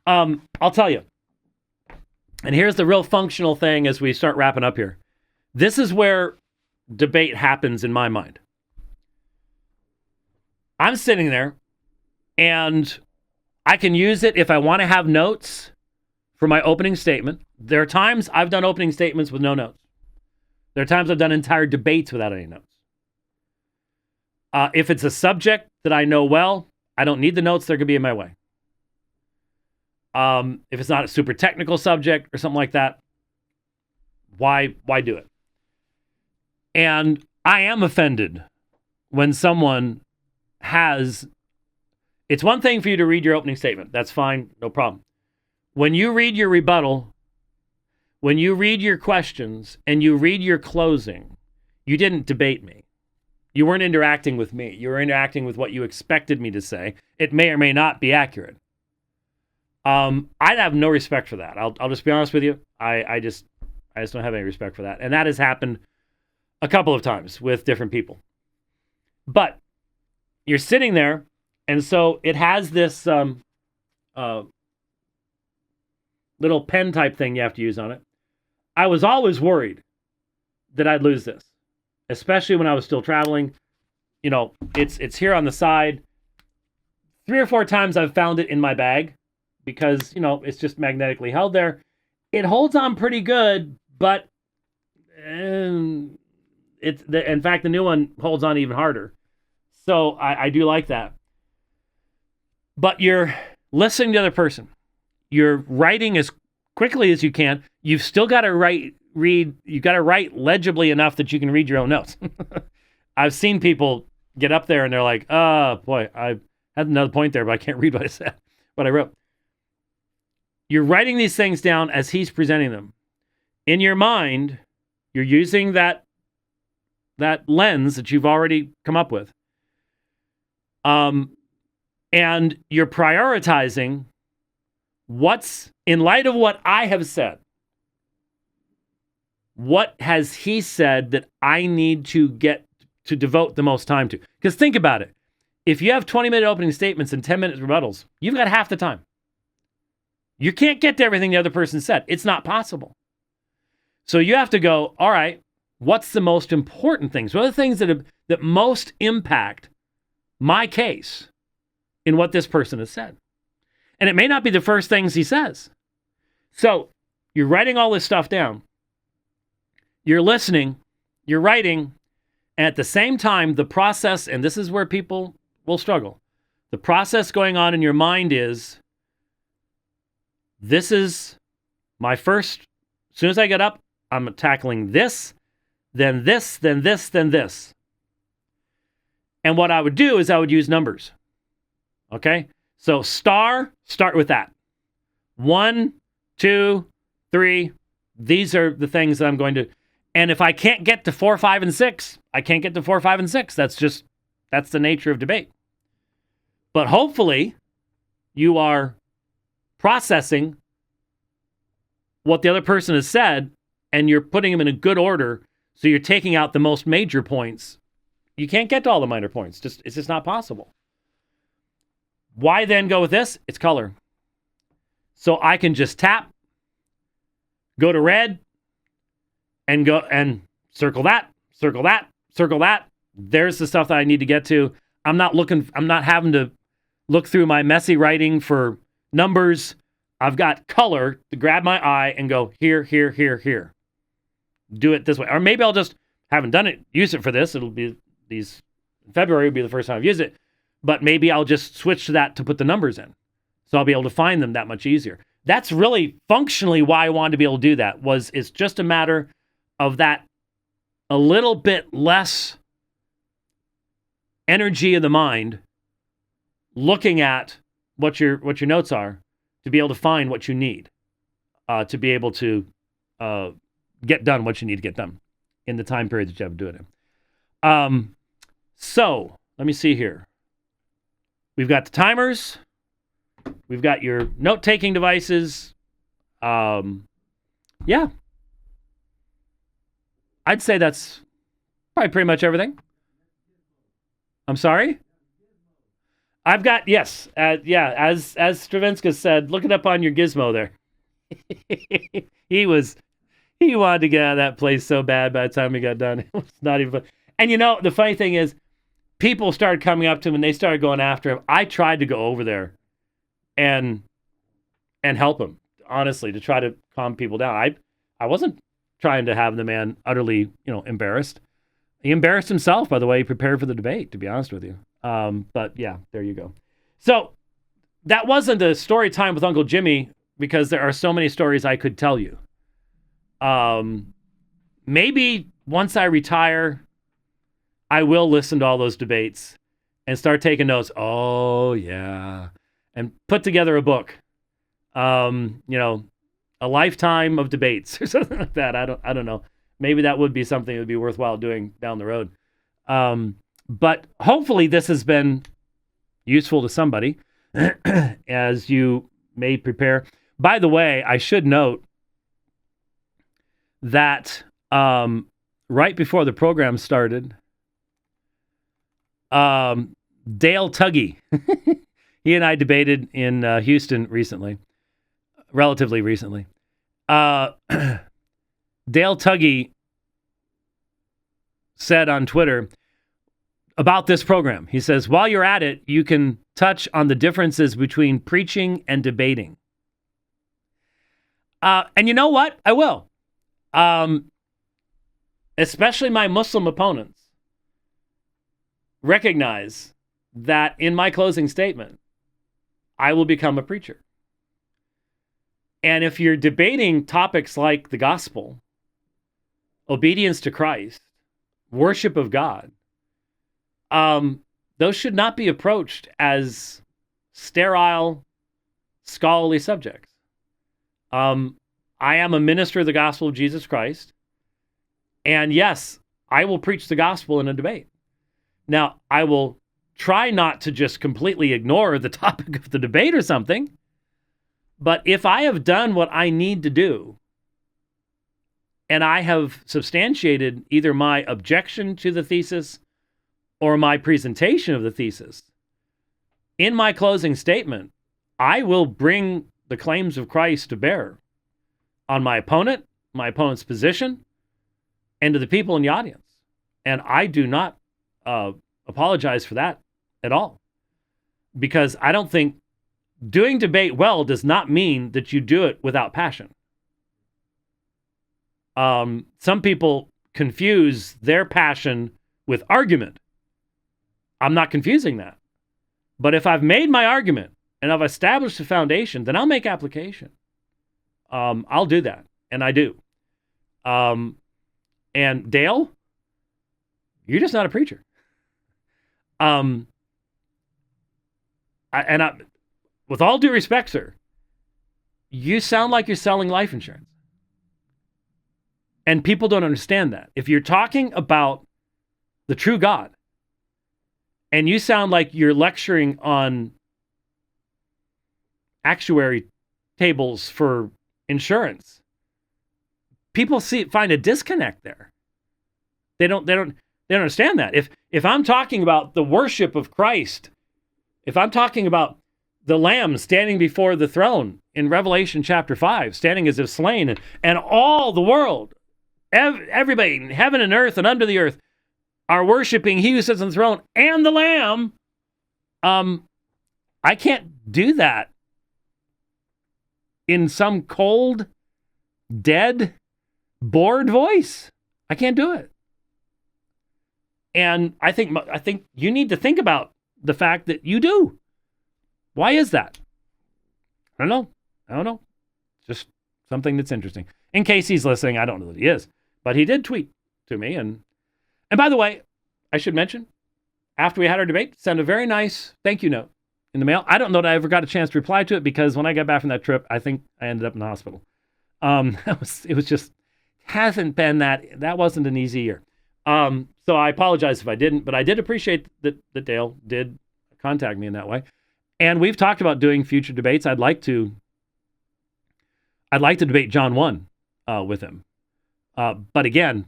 I'll tell you. And here's the real functional thing as we start wrapping up here. This is where debate happens in my mind. I'm sitting there, and I can use it if I want to have notes for my opening statement. There are times I've done opening statements with no notes. There are times I've done entire debates without any notes. If it's a subject that I know well, I don't need the notes. They're going to be in my way. If it's not a super technical subject or something like that, why do it? And I am offended when someone has... It's one thing for you to read your opening statement. That's fine, no problem. When you read your rebuttal, when you read your questions, and you read your closing, you didn't debate me. You weren't interacting with me. You were interacting with what you expected me to say. It may or may not be accurate. I'd have no respect for that. I'll just be honest with you. I just don't have any respect for that. And that has happened a couple of times with different people. But you're sitting there, and so it has this little pen type thing you have to use on it. I was always worried that I'd lose this, especially when I was still traveling. You know, it's here on the side. 3 or 4 times I've found it in my bag because, you know, it's just magnetically held there. It holds on pretty good, but in fact, the new one holds on even harder. So I do like that. But you're listening to the other person. You're writing as quickly as you can. You've still got to you've got to write legibly enough that you can read your own notes. I've seen people get up there and they're like, oh boy, I had another point there, but I can't read what I said, what I wrote. You're writing these things down as he's presenting them. In your mind, you're using that lens that you've already come up with. And you're prioritizing what's, in light of what I have said, what has he said that I need to get to devote the most time to? Because think about it. If you have 20-minute opening statements and 10-minute rebuttals, you've got half the time. You can't get to everything the other person said. It's not possible. So you have to go, all right, what's the most important things? What are the things that most impact my case in what this person has said? And it may not be the first things he says. So you're writing all this stuff down. You're listening. You're writing. And at the same time, the process, and this is where people will struggle, the process going on in your mind is, this is my first, as soon as I get up, I'm tackling this, then this, then this, then this. And what I would do is I would use numbers. Okay? So start with that. 1, 2, 3. These are the things that I'm going to, and if I can't get to 4, 5, and 6, I can't get to 4, 5, and 6. That's the nature of debate. But hopefully you are processing what the other person has said and you're putting them in a good order, so you're taking out the most major points. You can't get to all the minor points. It's just not possible. Why then go with this? It's color. So I can just tap, go to red, and go and circle that, circle that, circle that. There's the stuff that I need to get to. I'm not having to look through my messy writing for numbers. I've got color to grab my eye and go here, here, here, here. Do it this way. Or maybe I'll just, haven't done it, use it for this. It'll be February will be the first time I've used it. But maybe I'll just switch to that to put the numbers in. So I'll be able to find them that much easier. That's really functionally why I wanted to be able to do that. It's just a matter of that a little bit less energy of the mind looking at what your notes are to be able to find what you need to be able to get done what you need to get done in the time period that you have to do it in. So let me see here. We've got the timers. We've got your note-taking devices. Yeah. I'd say that's probably pretty much everything. I'm sorry? I've got, yes. As Stravinsky said, look it up on your gizmo there. He wanted to get out of that place so bad by the time he got done. It was not even fun. And the funny thing is, people started coming up to him and they started going after him. I tried to go over there and help him, honestly, to try to calm people down. I wasn't trying to have the man utterly, embarrassed. He embarrassed himself by the way he prepared for the debate, to be honest with you. But yeah, there you go. So that wasn't a story time with Uncle Jimmy because there are so many stories I could tell you. Maybe once I retire, I will listen to all those debates and start taking notes. Oh yeah. And put together a book. A lifetime of debates or something like that. I don't know. Maybe that would be something that would be worthwhile doing down the road. But hopefully this has been useful to somebody as you may prepare. By the way, I should note that right before the program started, Dale Tuggy, he and I debated in Houston relatively recently. Dale Tuggy said on Twitter about this program, he says, while you're at it, you can touch on the differences between preaching and debating. And you know what? I will. Especially my Muslim opponents recognize that in my closing statement, I will become a preacher. And if you're debating topics like the gospel, obedience to Christ, worship of God, those should not be approached as sterile, scholarly subjects. I am a minister of the gospel of Jesus Christ. And yes, I will preach the gospel in a debate. Now, I will try not to just completely ignore the topic of the debate or something. But if I have done what I need to do, and I have substantiated either my objection to the thesis or my presentation of the thesis, in my closing statement, I will bring the claims of Christ to bear on my opponent's position, and to the people in the audience. And I do not apologize for that at all. Because I don't think doing debate well does not mean that you do it without passion. Some people confuse their passion with argument. I'm not confusing that. But if I've made my argument and I've established a foundation, then I'll make application. I'll do that. And I do. And Dale, you're just not a preacher. With all due respect, sir, you sound like you're selling life insurance. And people don't understand that. If you're talking about the true God, and you sound like you're lecturing on actuary tables for insurance, people find a disconnect there. They don't understand that. If I'm talking about the worship of Christ, if I'm talking about the Lamb standing before the throne in Revelation chapter 5, standing as if slain, and all the world, everybody in heaven and earth and under the earth are worshiping he who sits on the throne and the Lamb, I can't do that in some cold, dead, bored voice. I can't do it. And I think you need to think about the fact that you do. Why is that? I don't know. Just something that's interesting. In case he's listening, I don't know that he is. But he did tweet to me. And by the way, I should mention, after we had our debate, sent a very nice thank you note in the mail. I don't know that I ever got a chance to reply to it because when I got back from that trip, I think I ended up in the hospital. It was just, hasn't been that wasn't an easy year. So I apologize if I didn't, but I did appreciate that Dale did contact me in that way. And we've talked about doing future debates. I'd like to debate John 1 with him. But again,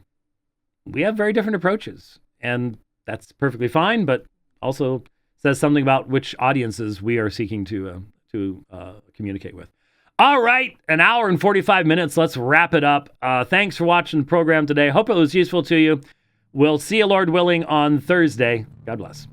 we have very different approaches, and that's perfectly fine, but also says something about which audiences we are seeking to communicate with. All right, an hour and 45 minutes. Let's wrap it up. Thanks for watching the program today. Hope it was useful to you. We'll see you, Lord willing, on Thursday. God bless.